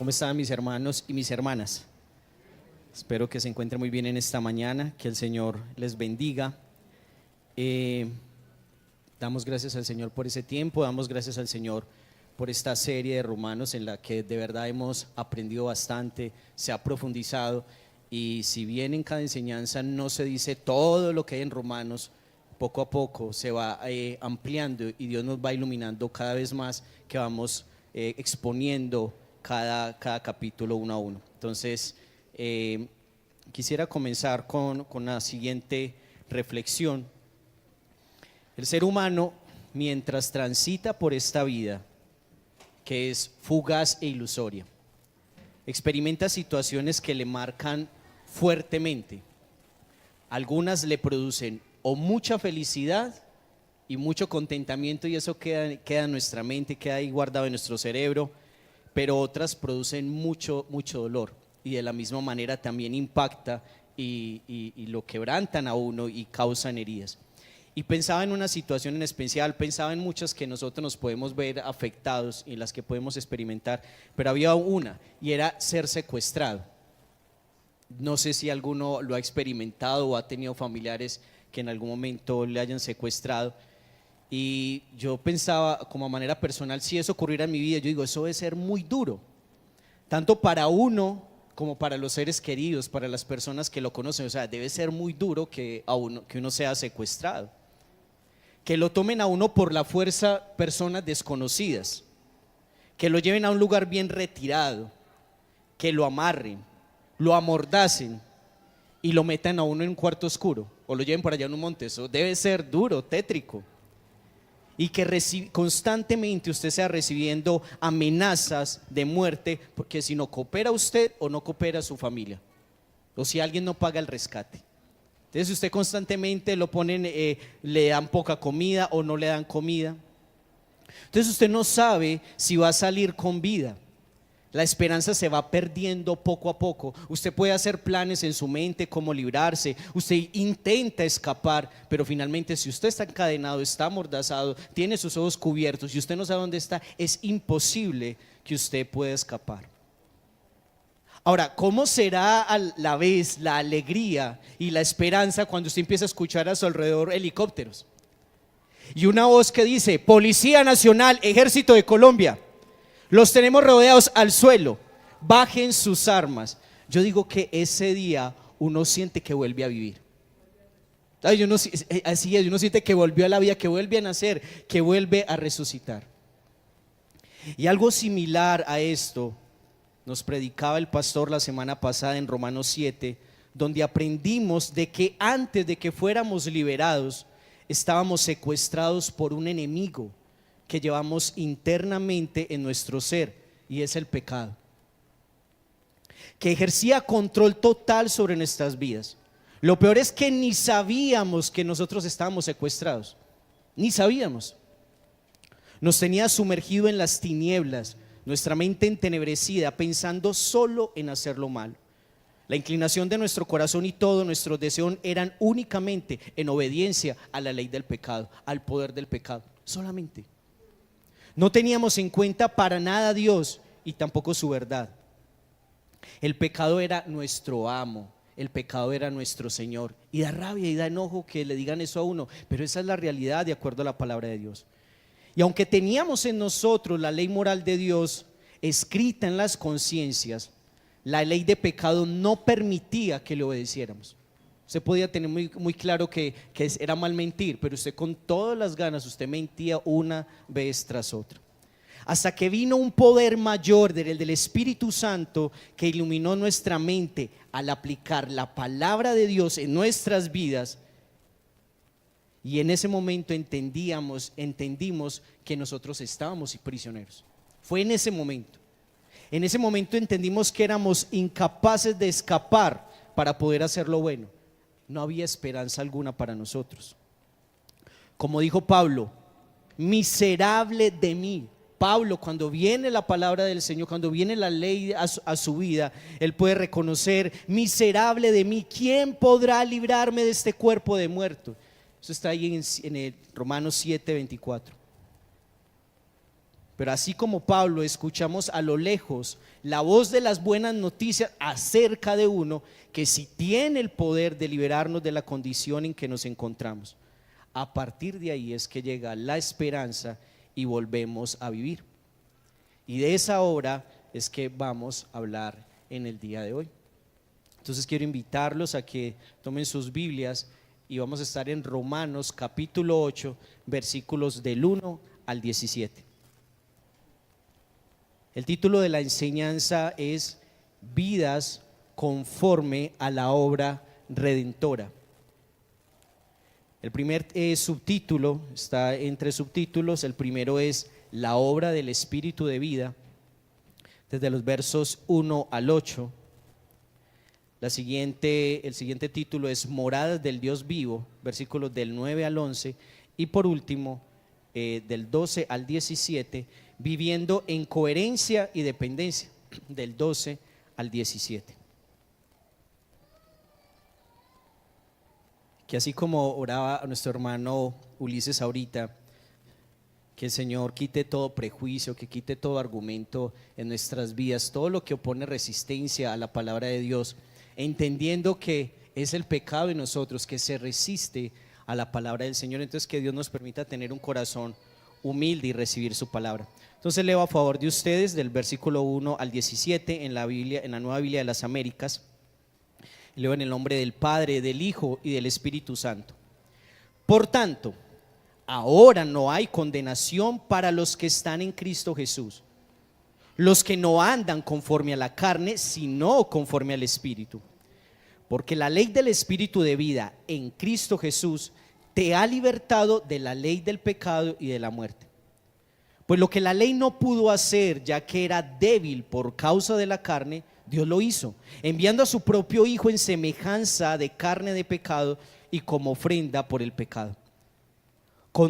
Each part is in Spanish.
¿Cómo están mis hermanos y mis hermanas? Espero que se encuentren muy bien en esta mañana, que el Señor les bendiga. Damos gracias al Señor por ese tiempo, damos gracias al Señor por esta serie de Romanos en la que de verdad hemos aprendido bastante, se ha profundizado, y si bien en cada enseñanza no se dice todo lo que hay en Romanos, poco a poco se va ampliando y Dios nos va iluminando cada vez más, que vamos exponiendo cada capítulo uno a uno. Entonces quisiera comenzar con la siguiente reflexión. El ser humano, mientras transita por esta vida, que es fugaz e ilusoria, experimenta situaciones que le marcan fuertemente. Algunas le producen o mucha felicidad y mucho contentamiento, y eso queda en nuestra mente, queda ahí guardado en nuestro cerebro, pero otras producen mucho dolor, y de la misma manera también impacta y lo quebrantan a uno y causan heridas. Y pensaba en una situación en especial, pensaba en muchas que nosotros nos podemos ver afectados y en las que podemos experimentar, pero había una, y era ser secuestrado. No sé si alguno lo ha experimentado o ha tenido familiares que en algún momento le hayan secuestrado. Y yo pensaba como a manera personal, si eso ocurriera en mi vida, yo digo, eso debe ser muy duro, tanto para uno como para los seres queridos, para las personas que lo conocen. O sea, debe ser muy duro que uno sea secuestrado, que lo tomen a uno por la fuerza personas desconocidas, que lo lleven a un lugar bien retirado, que lo amarren, lo amordacen y lo metan a uno en un cuarto oscuro o lo lleven por allá en un monte. Eso debe ser duro, tétrico. Y que constantemente usted sea recibiendo amenazas de muerte, porque si no coopera usted o no coopera su familia, o si alguien no paga el rescate. Entonces usted constantemente lo ponen, le dan poca comida o no le dan comida. Entonces usted no sabe si va a salir con vida. La esperanza se va perdiendo poco a poco. Usted puede hacer planes en su mente cómo librarse, usted intenta escapar, pero finalmente si usted está encadenado, está amordazado, tiene sus ojos cubiertos y usted no sabe dónde está, es imposible que usted pueda escapar. Ahora, ¿cómo será a la vez la alegría y la esperanza cuando usted empieza a escuchar a su alrededor helicópteros y una voz que dice: Policía Nacional, Ejército de Colombia, los tenemos rodeados al suelo, bajen sus armas? Yo digo que ese día uno siente que vuelve a vivir. Así es, uno siente que volvió a la vida, que vuelve a nacer, que vuelve a resucitar. Y algo similar a esto nos predicaba el pastor la semana pasada en Romanos 7, donde aprendimos de que antes de que fuéramos liberados, estábamos secuestrados por un enemigo que llevamos internamente en nuestro ser, y es el pecado, que ejercía control total sobre nuestras vidas. Lo peor es que ni sabíamos que nosotros estábamos secuestrados, ni sabíamos. Nos tenía sumergido en las tinieblas, nuestra mente entenebrecida, pensando solo en hacer lo malo. La inclinación de nuestro corazón y todo nuestro deseo eran únicamente en obediencia a la ley del pecado, al poder del pecado, solamente. No teníamos en cuenta para nada a Dios y tampoco su verdad. El pecado era nuestro amo, el pecado era nuestro Señor, y da rabia y da enojo que le digan eso a uno, pero esa es la realidad de acuerdo a la palabra de Dios. Y aunque teníamos en nosotros la ley moral de Dios escrita en las conciencias, la ley de pecado no permitía que le obedeciéramos. Usted podía tener muy claro que era mal mentir, pero usted con todas las ganas usted mentía una vez tras otra. Hasta que vino un poder mayor del Espíritu Santo que iluminó nuestra mente al aplicar la palabra de Dios en nuestras vidas. Y en ese momento entendimos que nosotros estábamos prisioneros. Fue en ese momento. En ese momento entendimos que éramos incapaces de escapar para poder hacer lo bueno. No había esperanza alguna para nosotros. Como dijo Pablo: miserable de mí. Pablo, cuando viene la palabra del Señor, cuando viene la ley a su vida, él puede reconocer: miserable de mí, ¿quién podrá librarme de este cuerpo de muerto? Eso está ahí en el Romanos 7:24. Pero así como Pablo, escuchamos a lo lejos la voz de las buenas noticias acerca de uno que sí tiene el poder de liberarnos de la condición en que nos encontramos. A partir de ahí es que llega la esperanza y volvemos a vivir. Y de esa obra es que vamos a hablar en el día de hoy. Entonces quiero invitarlos a que tomen sus Biblias y vamos a estar en Romanos capítulo 8, versículos del 1 al 17. El título de la enseñanza es Vidas conforme a la obra redentora. El primer subtítulo, está entre subtítulos, el primero es la obra del Espíritu de vida, desde los versos 1 al 8. El siguiente título es Moradas del Dios vivo, versículos del 9 al 11. Y por último, del 12 al 17, viviendo en coherencia y dependencia, del 12 al 17. Que así como oraba a nuestro hermano Ulises ahorita, que el Señor quite todo prejuicio, que quite todo argumento en nuestras vidas, todo lo que opone resistencia a la palabra de Dios, entendiendo que es el pecado en nosotros que se resiste a la palabra del Señor. Entonces que Dios nos permita tener un corazón humilde y recibir su palabra. Entonces leo a favor de ustedes del versículo 1 al 17 en la Biblia, en la Nueva Biblia de las Américas. Leo en el nombre del Padre, del Hijo y del Espíritu Santo. Por tanto, ahora no hay condenación para los que están en Cristo Jesús, los que no andan conforme a la carne, sino conforme al Espíritu. Porque la ley del Espíritu de vida en Cristo Jesús te ha libertado de la ley del pecado y de la muerte. Pues lo que la ley no pudo hacer, ya que era débil por causa de la carne, Dios lo hizo, enviando a su propio Hijo en semejanza de carne de pecado y como ofrenda por el pecado.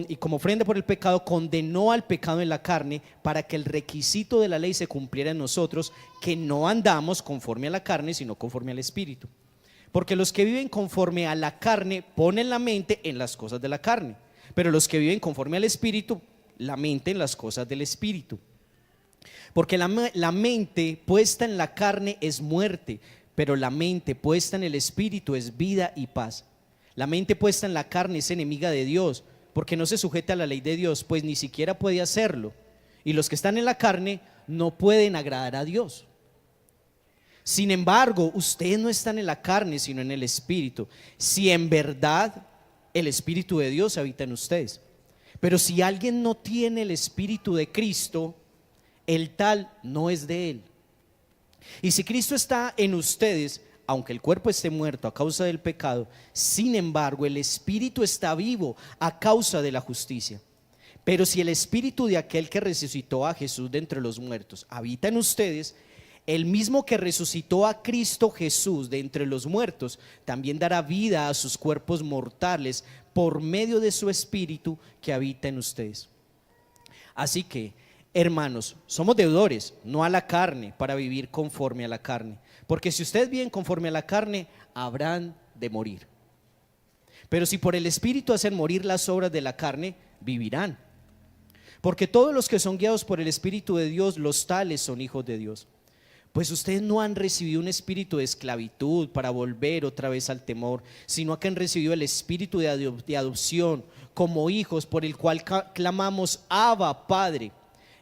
Y como ofrenda por el pecado condenó al pecado en la carne, para que el requisito de la ley se cumpliera en nosotros, que no andamos conforme a la carne, sino conforme al Espíritu. Porque los que viven conforme a la carne ponen la mente en las cosas de la carne, pero los que viven conforme al Espíritu, la mente en las cosas del Espíritu. Porque la mente puesta en la carne es muerte, pero la mente puesta en el Espíritu es vida y paz. La mente puesta en la carne es enemiga de Dios, porque no se sujeta a la ley de Dios, pues ni siquiera puede hacerlo. Y los que están en la carne no pueden agradar a Dios. Sin embargo, ustedes no están en la carne, sino en el Espíritu, si en verdad el Espíritu de Dios habita en ustedes. Pero si alguien no tiene el Espíritu de Cristo, el tal no es de él. Y si Cristo está en ustedes, aunque el cuerpo esté muerto a causa del pecado, sin embargo el Espíritu está vivo a causa de la justicia. Pero si el Espíritu de aquel que resucitó a Jesús de entre los muertos habita en ustedes, el mismo que resucitó a Cristo Jesús de entre los muertos también dará vida a sus cuerpos mortales por medio de su Espíritu que habita en ustedes. Así que, hermanos, somos deudores, no a la carne, para vivir conforme a la carne. Porque si ustedes viven conforme a la carne, habrán de morir. Pero si por el Espíritu hacen morir las obras de la carne, vivirán. Porque todos los que son guiados por el Espíritu de Dios, los tales son hijos de Dios. Pues ustedes no han recibido un espíritu de esclavitud para volver otra vez al temor, sino que han recibido el espíritu de adopción como hijos, por el cual clamamos Abba, Padre.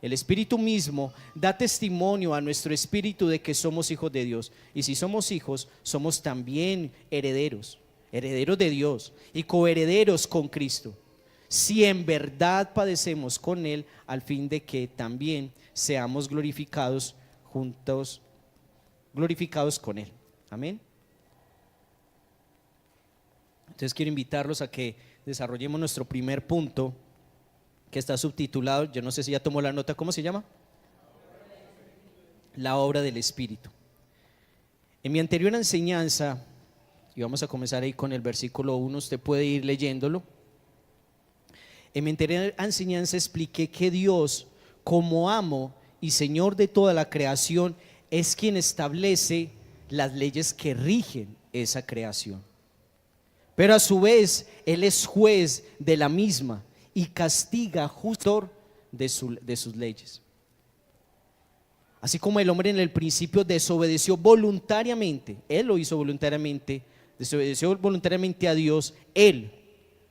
El Espíritu mismo da testimonio a nuestro espíritu de que somos hijos de Dios. Y si somos hijos, somos también herederos, herederos de Dios y coherederos con Cristo, si en verdad padecemos con Él, al fin de que también seamos glorificados juntos, glorificados con Él. Amén. Entonces quiero invitarlos a que desarrollemos nuestro primer punto, que está subtitulado, yo no sé si ya tomó la nota, ¿cómo se llama? La obra del Espíritu. En mi anterior enseñanza, y vamos a comenzar ahí con el versículo 1, usted puede ir leyéndolo. En mi anterior enseñanza expliqué que Dios, como amo y Señor de toda la creación, es quien establece las leyes que rigen esa creación. Pero a su vez, Él es juez de la misma y castiga justo de sus leyes. Así como el hombre en el principio desobedeció voluntariamente, él lo hizo voluntariamente, desobedeció voluntariamente a Dios, él,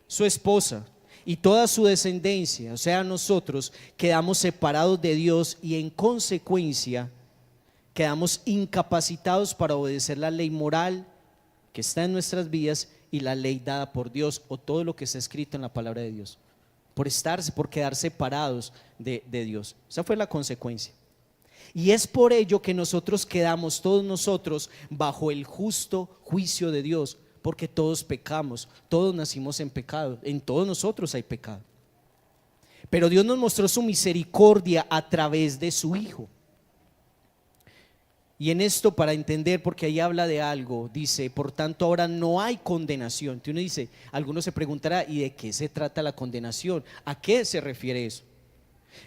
su esposa y toda su descendencia, o sea nosotros, quedamos separados de Dios y en consecuencia quedamos incapacitados para obedecer la ley moral que está en nuestras vidas y la ley dada por Dios, o todo lo que está escrito en la palabra de Dios, por quedar separados de Dios. Esa fue la consecuencia. Y es por ello que nosotros quedamos, todos nosotros, bajo el justo juicio de Dios, porque todos pecamos, todos nacimos en pecado, en todos nosotros hay pecado. Pero Dios nos mostró su misericordia a través de su Hijo. Y en esto, para entender, porque ahí habla de algo, dice, por tanto ahora no hay condenación. Entonces uno dice, alguno se preguntará, ¿y de qué se trata la condenación? ¿A qué se refiere eso?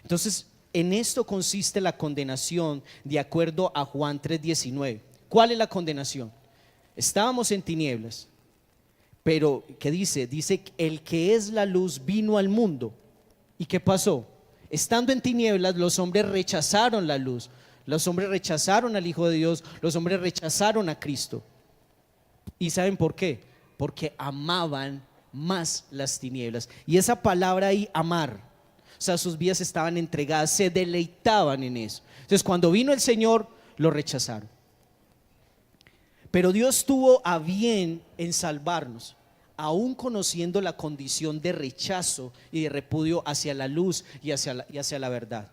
Entonces, en esto consiste la condenación de acuerdo a Juan 3:19. ¿Cuál es la condenación? Estábamos en tinieblas, pero ¿qué dice? Dice, el que es la luz vino al mundo. ¿Y qué pasó? Estando en tinieblas, los hombres rechazaron la luz. Los hombres rechazaron al Hijo de Dios, los hombres rechazaron a Cristo. ¿Y saben por qué? Porque amaban más las tinieblas. Y esa palabra ahí, amar, o sea, sus vidas estaban entregadas, se deleitaban en eso. Entonces cuando vino el Señor, lo rechazaron. Pero Dios tuvo a bien en salvarnos, aún conociendo la condición de rechazo y de repudio hacia la luz y hacia la verdad.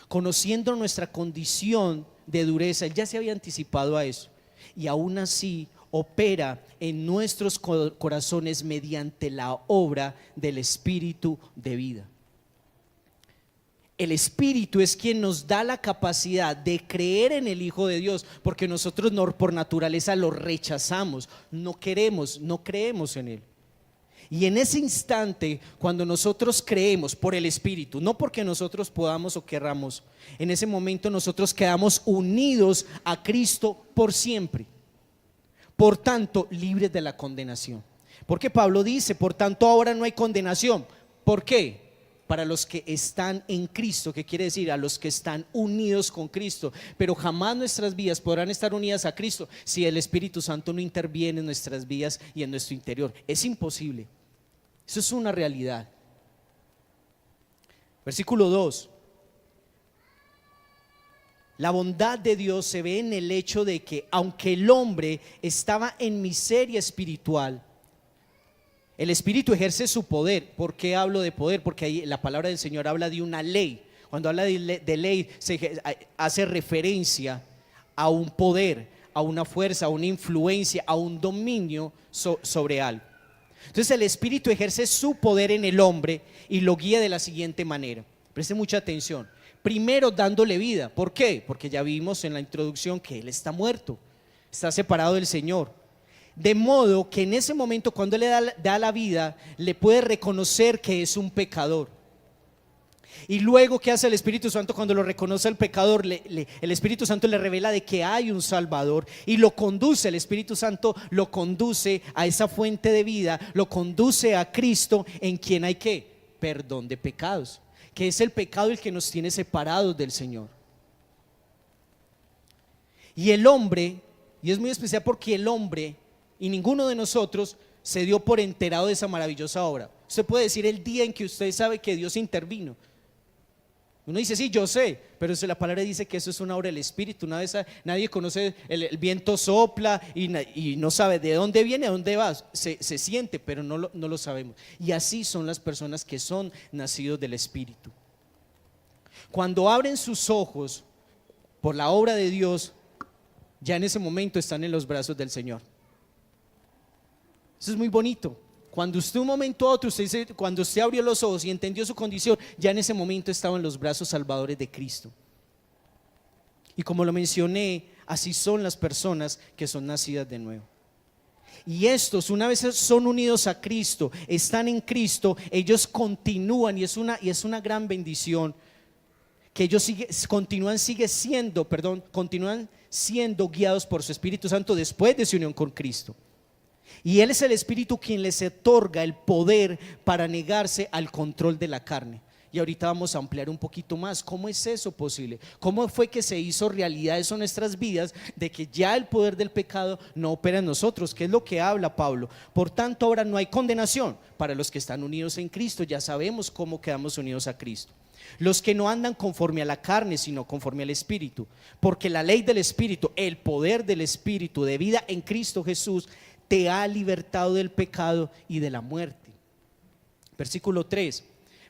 Conociendo nuestra condición de dureza, Él ya se había anticipado a eso, y aún así opera en nuestros corazones mediante la obra del Espíritu de vida. El Espíritu es quien nos da la capacidad de creer en el Hijo de Dios, porque nosotros por naturaleza lo rechazamos, no queremos, no creemos en Él. Y en ese instante, cuando nosotros creemos por el Espíritu, no porque nosotros podamos o querramos, en ese momento nosotros quedamos unidos a Cristo por siempre. Por tanto, libres de la condenación. Porque Pablo dice, por tanto ahora no hay condenación. ¿Por qué? Para los que están en Cristo, que quiere decir a los que están unidos con Cristo. Pero jamás nuestras vidas podrán estar unidas a Cristo si el Espíritu Santo no interviene en nuestras vidas y en nuestro interior. Es imposible. Eso es una realidad. Versículo 2. La bondad de Dios se ve en el hecho de que aunque el hombre estaba en miseria espiritual, el Espíritu ejerce su poder. ¿Por qué hablo de poder? Porque ahí la palabra del Señor habla de una ley. Cuando habla de ley se hace referencia a un poder, a una fuerza, a una influencia, a un dominio sobre algo. Entonces el Espíritu ejerce su poder en el hombre y lo guía de la siguiente manera. Preste mucha atención. Primero dándole vida. ¿Por qué? Porque ya vimos en la introducción que él está muerto, está separado del Señor. De modo que en ese momento, cuando le da la vida, le puede reconocer que es un pecador. Y luego, ¿qué hace el Espíritu Santo cuando lo reconoce al pecador? El Espíritu Santo le revela de que hay un Salvador y lo conduce. El Espíritu Santo lo conduce a esa fuente de vida, lo conduce a Cristo, en quien hay ¿qué? Perdón de pecados, que es el pecado el que nos tiene separados del Señor. Y el hombre, y es muy especial porque el hombre y ninguno de nosotros se dio por enterado de esa maravillosa obra. Usted puede decir el día en que usted sabe que Dios intervino. Uno dice, sí, yo sé, pero la palabra dice que eso es una obra del Espíritu. Nadie conoce, el viento sopla y no sabe de dónde viene, a dónde va. Se siente, pero no lo sabemos. Y así son las personas que son nacidos del Espíritu. Cuando abren sus ojos por la obra de Dios, ya en ese momento están en los brazos del Señor. Eso es muy bonito. Cuando usted un momento a otro, cuando usted abrió los ojos y entendió su condición, ya en ese momento estaba en los brazos salvadores de Cristo. Y como lo mencioné, así son las personas que son nacidas de nuevo. Y estos, una vez son unidos a Cristo, están en Cristo, ellos continúan, y es una gran bendición, que ellos continúan siendo guiados por su Espíritu Santo después de su unión con Cristo. Y Él es el Espíritu quien les otorga el poder para negarse al control de la carne Y ahorita vamos a ampliar un poquito más. ¿Cómo es eso posible? ¿Cómo fue que se hizo realidad eso en nuestras vidas, de que ya el poder del pecado no opera en nosotros? ¿Qué es lo que habla Pablo? Por tanto, ahora no hay condenación para los que están unidos en Cristo. Ya sabemos cómo quedamos unidos a Cristo. Los que no andan conforme a la carne, sino conforme al Espíritu. Porque la ley del Espíritu, el poder del Espíritu de vida en Cristo Jesús, te ha libertado del pecado y de la muerte. Versículo 3.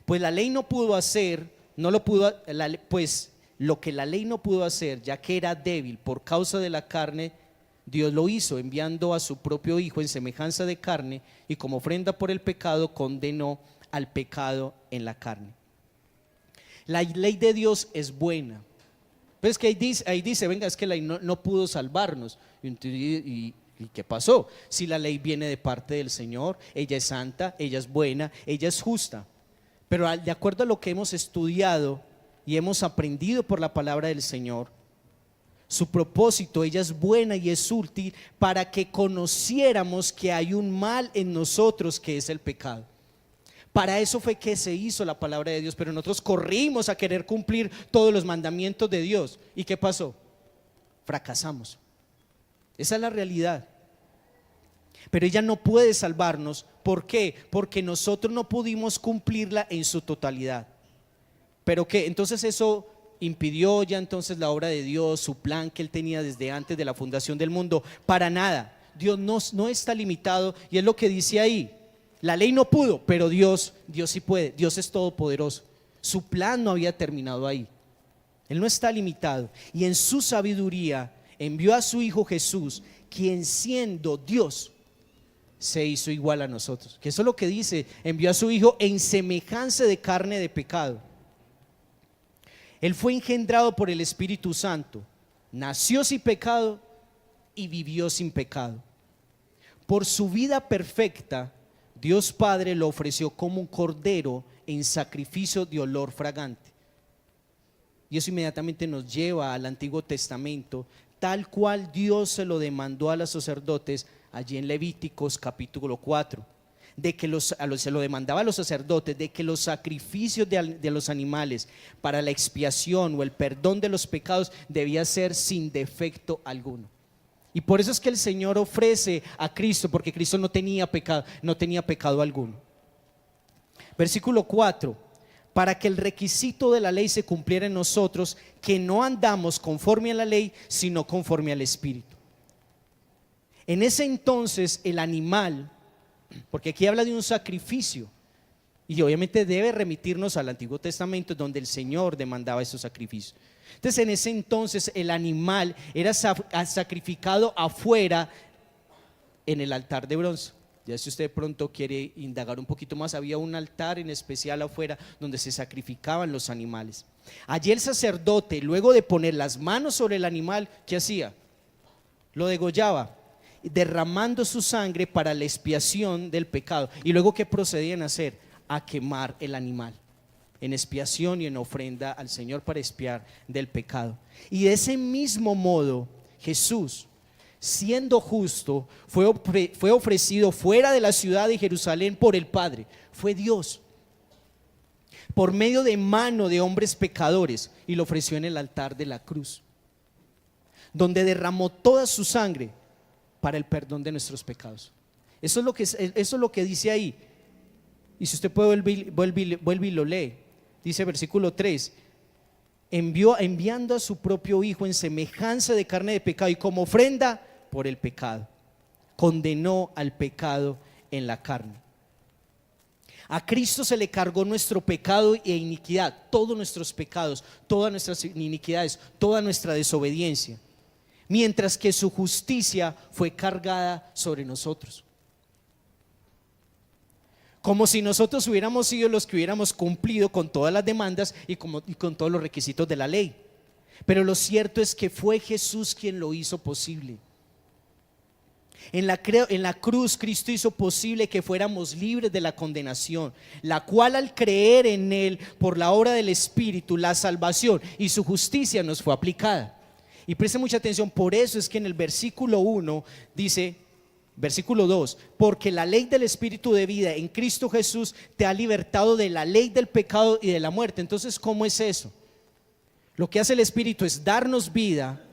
Pues la ley no pudo hacer, pues lo que la ley no pudo hacer, ya que era débil por causa de la carne, Dios lo hizo, enviando a su propio Hijo en semejanza de carne, y como ofrenda por el pecado condenó al pecado en la carne. La ley de Dios es buena. Pero es que ahí dice, venga, es que la ley no pudo salvarnos. ¿Y qué pasó? Si la ley viene de parte del Señor, ella es santa, ella es buena, ella es justa. Pero de acuerdo a lo que hemos estudiado y hemos aprendido por la palabra del Señor, su propósito, ella es buena y es útil para que conociéramos que hay un mal en nosotros, que es el pecado. Para eso fue que se hizo la palabra de Dios, pero nosotros corrimos a querer cumplir todos los mandamientos de Dios. ¿Y qué pasó? Fracasamos. Esa es la realidad. Pero ella no puede salvarnos. ¿Por qué? Porque nosotros no pudimos cumplirla en su totalidad. ¿Pero qué? Entonces eso impidió ya entonces la obra de Dios, su plan que Él tenía desde antes de la fundación del mundo. Para nada. Dios no está limitado, y es lo que dice ahí. La ley no pudo, pero Dios sí puede. Dios es todopoderoso. Su plan no había terminado ahí. Él no está limitado, y en su sabiduría envió a su Hijo Jesús, quien siendo Dios se hizo igual a nosotros. Que eso es lo que dice, envió a su Hijo en semejanza de carne de pecado. Él fue engendrado por el Espíritu Santo, nació sin pecado y vivió sin pecado. Por su vida perfecta, Dios Padre lo ofreció como un cordero en sacrificio de olor fragante. Y eso inmediatamente nos lleva al Antiguo Testamento, tal cual Dios se lo demandó a los sacerdotes allí en Levíticos capítulo 4, de que se lo demandaba a los sacerdotes, de que los sacrificios de los animales para la expiación o el perdón de los pecados debía ser sin defecto alguno. Y por eso es que el Señor ofrece a Cristo, porque Cristo no tenía pecado alguno. Versículo 4: para que el requisito de la ley se cumpliera en nosotros, que no andamos conforme a la ley, sino conforme al Espíritu. En ese entonces el animal, porque aquí habla de un sacrificio, y obviamente debe remitirnos al Antiguo Testamento, donde el Señor demandaba esos sacrificios. Entonces en ese entonces el animal era sacrificado afuera en el altar de bronce. Ya si usted de pronto quiere indagar un poquito más, había un altar en especial afuera donde se sacrificaban los animales. Allí el sacerdote, luego de poner las manos sobre el animal, ¿qué hacía? Lo degollaba, derramando su sangre para la expiación del pecado. Y luego, ¿qué procedían a hacer? A quemar el animal en expiación y en ofrenda al Señor para expiar del pecado. Y de ese mismo modo Jesús, siendo justo, fue ofrecido fuera de la ciudad de Jerusalén por el Padre. Fue Dios por medio de mano de hombres pecadores, y lo ofreció en el altar de la cruz, donde derramó toda su sangre para el perdón de nuestros pecados. Eso es lo que dice ahí. Y si usted puede, vuelve y lo lee. Dice versículo 3: enviando a su propio Hijo en semejanza de carne de pecado, y como ofrenda por el pecado, condenó al pecado en la carne. A Cristo se le cargó nuestro pecado e iniquidad, todos nuestros pecados, todas nuestras iniquidades, toda nuestra desobediencia, mientras que su justicia fue cargada sobre nosotros. Como si nosotros hubiéramos sido los que hubiéramos cumplido con todas las demandas y con todos los requisitos de la ley. Pero lo cierto es que fue Jesús quien lo hizo posible. En la cruz Cristo hizo posible que fuéramos libres de la condenación, la cual al creer en Él por la obra del Espíritu, la salvación y su justicia nos fue aplicada. Y preste mucha atención, por eso es que en el versículo 1 dice: Versículo 2, porque la ley del Espíritu de vida en Cristo Jesús te ha libertado de la ley del pecado y de la muerte. Entonces, ¿cómo es eso? Lo que hace el Espíritu es darnos vida,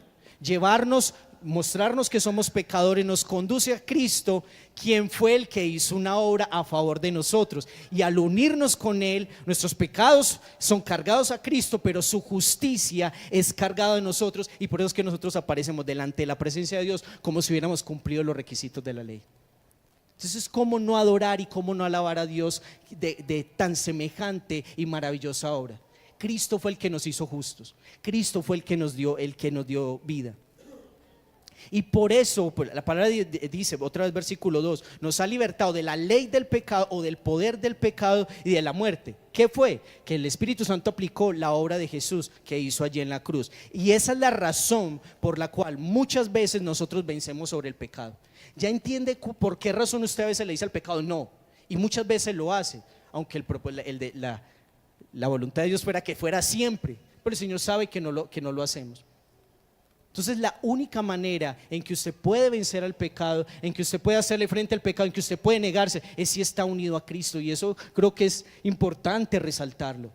llevarnos, mostrarnos que somos pecadores, nos conduce a Cristo, quien fue el que hizo una obra a favor de nosotros. Y al unirnos con Él, nuestros pecados son cargados a Cristo, pero su justicia es cargada de nosotros, y por eso es que nosotros aparecemos delante de la presencia de Dios como si hubiéramos cumplido los requisitos de la ley. Entonces, ¿cómo no adorar y cómo no alabar a Dios de tan semejante y maravillosa obra? Cristo fue el que nos hizo justos. Cristo fue el que nos dio vida. Y por eso la palabra dice, otra vez versículo 2, nos ha libertado de la ley del pecado o del poder del pecado y de la muerte. ¿Qué fue? Que el Espíritu Santo aplicó la obra de Jesús que hizo allí en la cruz. Y esa es la razón por la cual muchas veces nosotros vencemos sobre el pecado. ¿Ya entiende por qué razón usted a veces le dice al pecado no? Y muchas veces lo hace, aunque la voluntad de Dios fuera que fuera siempre, pero el Señor sabe que no lo hacemos. Entonces, la única manera en que usted puede vencer al pecado, en que usted puede hacerle frente al pecado, en que usted puede negarse, es si está unido a Cristo. Y eso creo que es importante resaltarlo.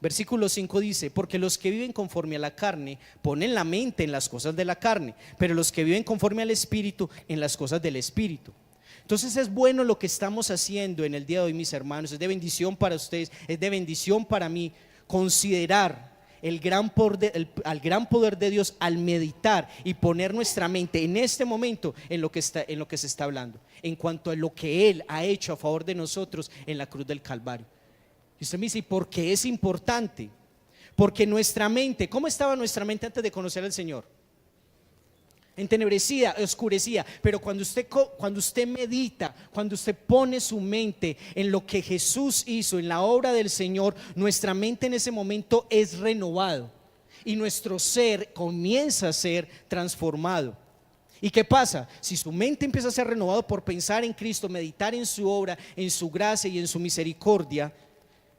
Versículo 5 dice, porque los que viven conforme a la carne ponen la mente en las cosas de la carne, pero los que viven conforme al Espíritu en las cosas del Espíritu. Entonces es bueno lo que estamos haciendo en el día de hoy, mis hermanos. Es de bendición para ustedes, es de bendición para mí considerar al gran poder de Dios al meditar y poner nuestra mente en este momento en lo que se está hablando, en cuanto a lo que Él ha hecho a favor de nosotros en la cruz del Calvario. Y usted me dice, ¿por qué es importante? Porque nuestra mente, ¿cómo estaba nuestra mente antes de conocer al Señor? Entenebrecida, oscurecida. Pero cuando usted medita, cuando usted pone su mente en lo que Jesús hizo, en la obra del Señor, nuestra mente en ese momento es renovado y nuestro ser comienza a ser transformado. ¿Y qué pasa? Si su mente empieza a ser renovado por pensar en Cristo, meditar en su obra, en su gracia y en su misericordia,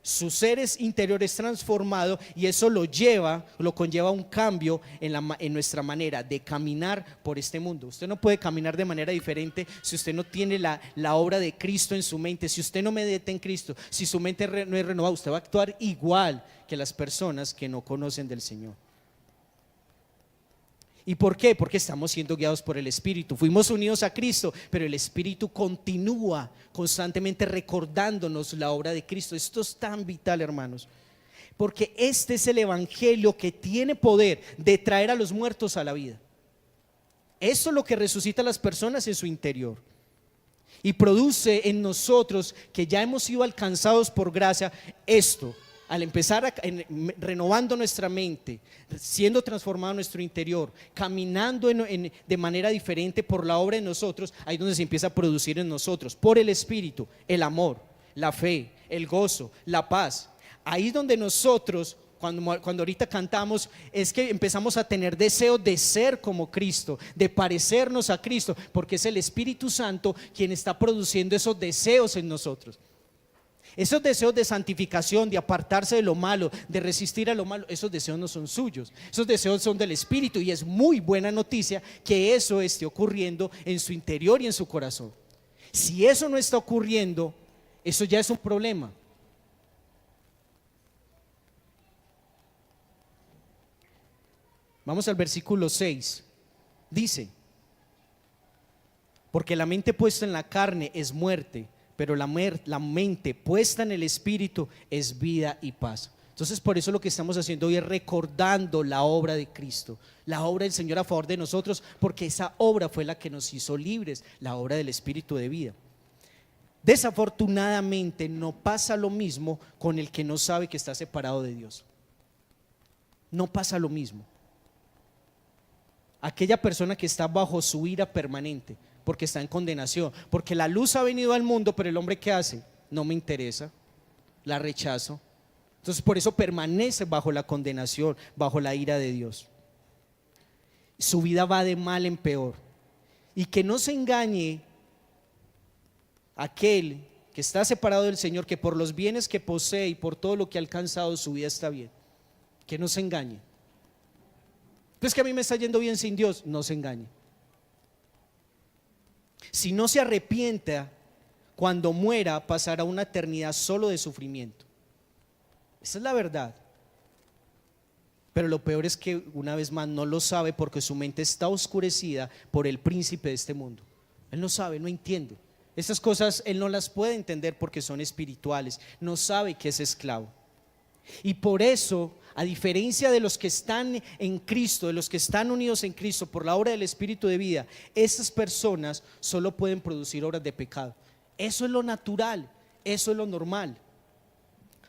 su ser interior es transformado, y eso lo conlleva a un cambio en nuestra manera de caminar por este mundo. Usted no puede caminar de manera diferente si usted no tiene la obra de Cristo en su mente. Si usted no medita en Cristo, si su mente no es renovada, usted va a actuar igual que las personas que no conocen del Señor. ¿Y por qué? Porque estamos siendo guiados por el Espíritu. Fuimos unidos a Cristo, pero el Espíritu continúa constantemente recordándonos la obra de Cristo. Esto es tan vital, hermanos, porque este es el evangelio que tiene poder de traer a los muertos a la vida. Esto es lo que resucita a las personas en su interior y produce en nosotros, que ya hemos sido alcanzados por gracia, esto. Al empezar renovando nuestra mente, siendo transformado nuestro interior, caminando de manera diferente por la obra de nosotros, ahí es donde se empieza a producir en nosotros, por el Espíritu, el amor, la fe, el gozo, la paz. Ahí es donde nosotros, cuando ahorita cantamos, es que empezamos a tener deseo de ser como Cristo, de parecernos a Cristo, porque es el Espíritu Santo quien está produciendo esos deseos en nosotros. Esos deseos de santificación, de apartarse de lo malo, de resistir a lo malo, esos deseos no son suyos, esos deseos son del Espíritu. Y es muy buena noticia que eso esté ocurriendo en su interior y en su corazón. Si eso no está ocurriendo, eso ya es un problema. Vamos al versículo 6. Dice, porque la mente puesta en la carne es muerte, pero la mente puesta en el Espíritu es vida y paz. Entonces, por eso lo que estamos haciendo hoy es recordando la obra de Cristo, la obra del Señor a favor de nosotros, porque esa obra fue la que nos hizo libres, la obra del Espíritu de vida. Desafortunadamente no pasa lo mismo con el que no sabe que está separado de Dios. No pasa lo mismo. Aquella persona que está bajo su ira permanente, porque está en condenación, porque la luz ha venido al mundo, pero el hombre, ¿qué hace? No me interesa, la rechazo. Entonces por eso permanece bajo la condenación, bajo la ira de Dios. Su vida va de mal en peor. Y que no se engañe aquel que está separado del Señor, que por los bienes que posee y por todo lo que ha alcanzado, su vida está bien. Que no se engañe. Pues que a mí me está yendo bien sin Dios, no se engañe. Si no se arrepienta, cuando muera pasará una eternidad solo de sufrimiento. Esa es la verdad. Pero lo peor es que una vez más no lo sabe porque su mente está oscurecida por el príncipe de este mundo. Él no sabe, no entiende. Estas cosas él no las puede entender porque son espirituales. No sabe que es esclavo. Y por eso, a diferencia de los que están en Cristo, de los que están unidos en Cristo por la obra del Espíritu de vida, esas personas solo pueden producir obras de pecado. Eso es lo natural, eso es lo normal.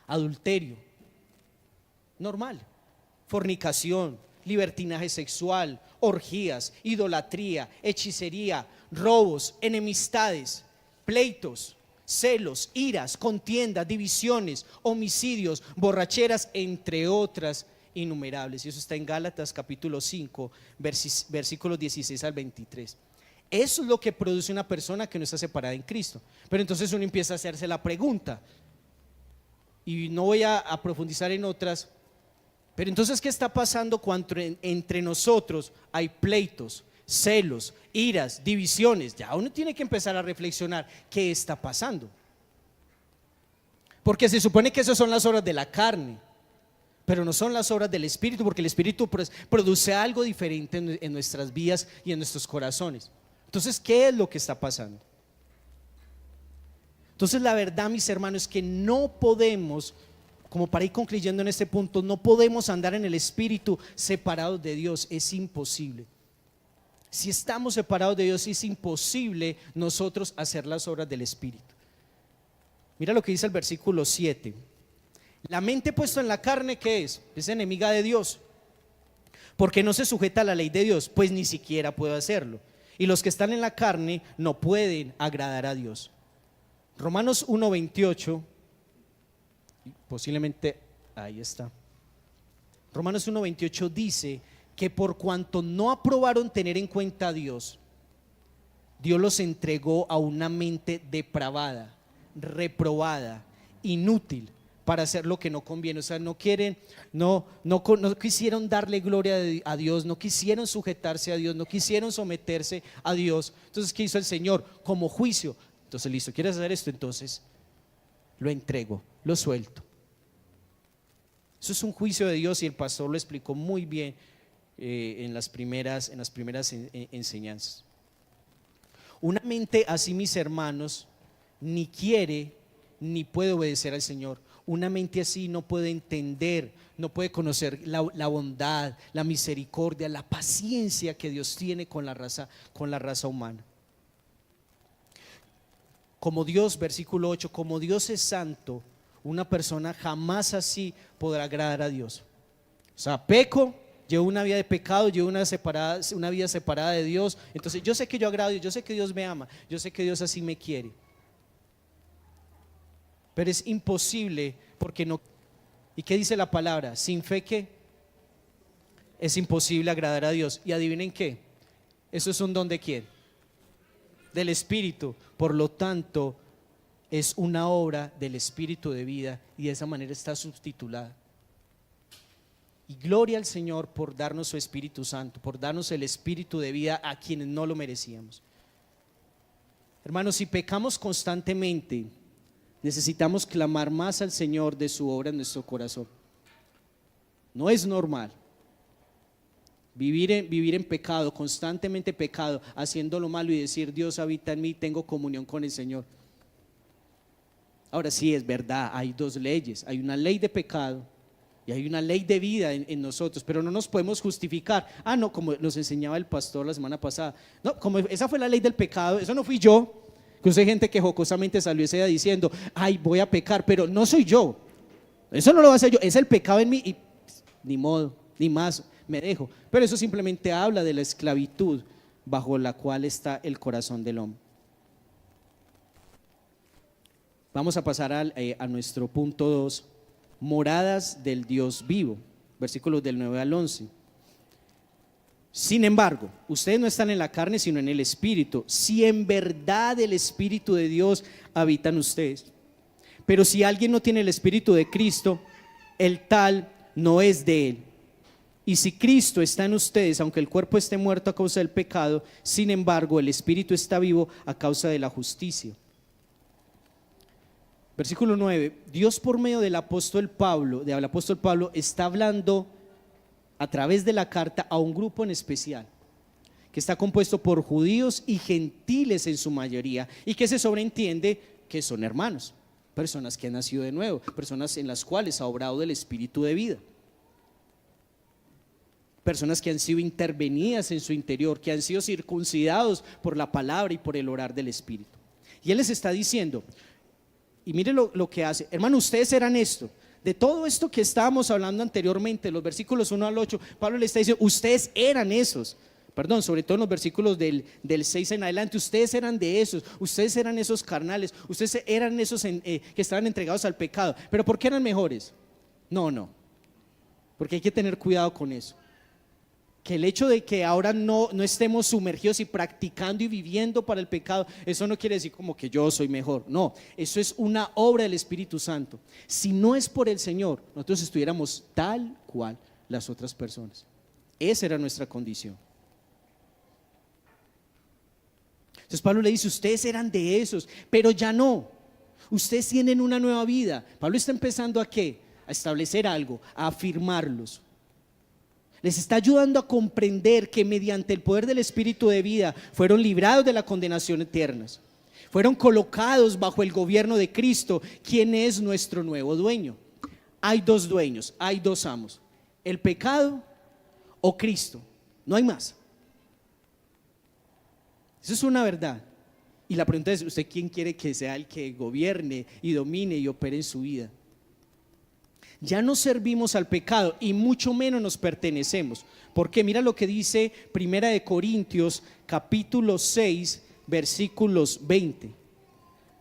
Adulterio, normal. Fornicación, libertinaje sexual, orgías, idolatría, hechicería, robos, enemistades, pleitos, celos, iras, contiendas, divisiones, homicidios, borracheras, entre otras innumerables. Y eso está en Gálatas capítulo 5, versículos 16 al 23. Eso es lo que produce una persona que no está separada en Cristo. Pero entonces uno empieza a hacerse la pregunta, y no voy a profundizar en otras. Pero entonces, ¿qué está pasando cuando entre nosotros hay pleitos, celos, iras, divisiones? Ya uno tiene que empezar a reflexionar qué está pasando. Porque se supone que esas son las obras de la carne, pero no son las obras del Espíritu, porque el Espíritu produce algo diferente en nuestras vidas y en nuestros corazones. Entonces, ¿qué es lo que está pasando? Entonces, la verdad, mis hermanos, es que no podemos, como para ir concluyendo en este punto, no podemos andar en el Espíritu separados de Dios. Es imposible. Si estamos separados de Dios, es imposible nosotros hacer las obras del Espíritu. Mira lo que dice el versículo 7. La mente puesta en la carne, ¿qué es? Es enemiga de Dios, porque no se sujeta a la ley de Dios, pues ni siquiera puede hacerlo. Y los que están en la carne no pueden agradar a Dios. Romanos 1:28, posiblemente ahí está. Romanos 1:28 dice que por cuanto no aprobaron tener en cuenta a Dios, Dios los entregó a una mente depravada, reprobada, inútil para hacer lo que no conviene. O sea, no quisieron darle gloria a Dios, no quisieron sujetarse a Dios, no quisieron someterse a Dios. Entonces, ¿qué hizo el Señor? Como juicio. Entonces, listo, ¿quieres hacer esto? Entonces lo entrego, lo suelto. Eso es un juicio de Dios, y el pastor lo explicó muy bien en las primeras enseñanzas. Una mente así, mis hermanos, ni quiere ni puede obedecer al Señor. Una mente así no puede entender, no puede conocer la bondad, la misericordia, la paciencia que Dios tiene con la raza humana. Como Dios, versículo 8, como Dios es santo, una persona jamás así podrá agradar a Dios. O sea, peco, llevo una vida de pecado, llevo una vida separada de Dios. Entonces yo sé que yo agrado a Dios, yo sé que Dios me ama, yo sé que Dios así me quiere. Pero es imposible, porque no. ¿Y qué dice la palabra? Sin fe, ¿qué? Es imposible agradar a Dios. Y adivinen qué, eso es un don de ¿quién? Del Espíritu. Por lo tanto, es una obra del Espíritu de vida, y de esa manera está subtitulada. Y gloria al Señor por darnos su Espíritu Santo, por darnos el Espíritu de vida a quienes no lo merecíamos. Hermanos, si pecamos constantemente, necesitamos clamar más al Señor de su obra en nuestro corazón. No es normal vivir en pecado, constantemente pecado, haciendo lo malo, y decir: Dios habita en mí, tengo comunión con el Señor. Ahora sí, es verdad, hay dos leyes: hay una ley de pecado y hay una ley de vida en nosotros, pero no nos podemos justificar. No, como nos enseñaba el pastor la semana pasada, no, como esa fue la ley del pecado, eso no fui yo. Que hay gente que jocosamente salió ese día diciendo: ay, voy a pecar, pero no soy yo, eso no lo voy a hacer yo, es el pecado en mí, y ni modo, ni más, me dejo. Pero eso simplemente habla de la esclavitud bajo la cual está el corazón del hombre. Vamos a pasar a nuestro punto 2, moradas del Dios vivo, versículos del 9 al 11. Sin embargo, ustedes no están en la carne, sino en el Espíritu, si en verdad el Espíritu de Dios habita en ustedes. Pero si alguien no tiene el Espíritu de Cristo, el tal no es de él. Y si Cristo está en ustedes, aunque el cuerpo esté muerto a causa del pecado, sin embargo el espíritu está vivo a causa de la justicia. Versículo 9, Dios por medio del apóstol Pablo, está hablando a través de la carta a un grupo en especial, que está compuesto por judíos y gentiles en su mayoría, y que se sobreentiende que son hermanos, personas que han nacido de nuevo, personas en las cuales ha obrado el espíritu de vida, personas que han sido intervenidas en su interior, que han sido circuncidados por la palabra y por el orar del espíritu. Y él les está diciendo, y mire lo que hace, hermano, ustedes eran esto. De todo esto que estábamos hablando anteriormente, los versículos 1 al 8, Pablo le está diciendo, ustedes eran esos. Perdón, sobre todo en los versículos del 6 en adelante, ustedes eran de esos, ustedes eran esos carnales, ustedes eran esos que estaban entregados al pecado. ¿Pero por qué eran mejores? No, porque hay que tener cuidado con eso. Que el hecho de que ahora no estemos sumergidos y practicando y viviendo para el pecado, eso no quiere decir como que yo soy mejor. No, eso es una obra del Espíritu Santo. Si no es por el Señor, nosotros estuviéramos tal cual las otras personas. Esa era nuestra condición. Entonces Pablo le dice, ustedes eran de esos, pero ya no. Ustedes tienen una nueva vida. Pablo está empezando ¿a qué? A establecer algo, a afirmarlos. Les está ayudando a comprender que mediante el poder del Espíritu de vida fueron librados de la condenación eterna. Fueron colocados bajo el gobierno de Cristo, quien es nuestro nuevo dueño. Hay dos dueños, hay dos amos: el pecado o Cristo. No hay más. Eso es una verdad. Y la pregunta es, ¿usted quién quiere que sea el que gobierne y domine y opere en su vida? Ya no servimos al pecado y mucho menos nos pertenecemos. Porque mira lo que dice Primera de Corintios capítulo 6 versículos 20.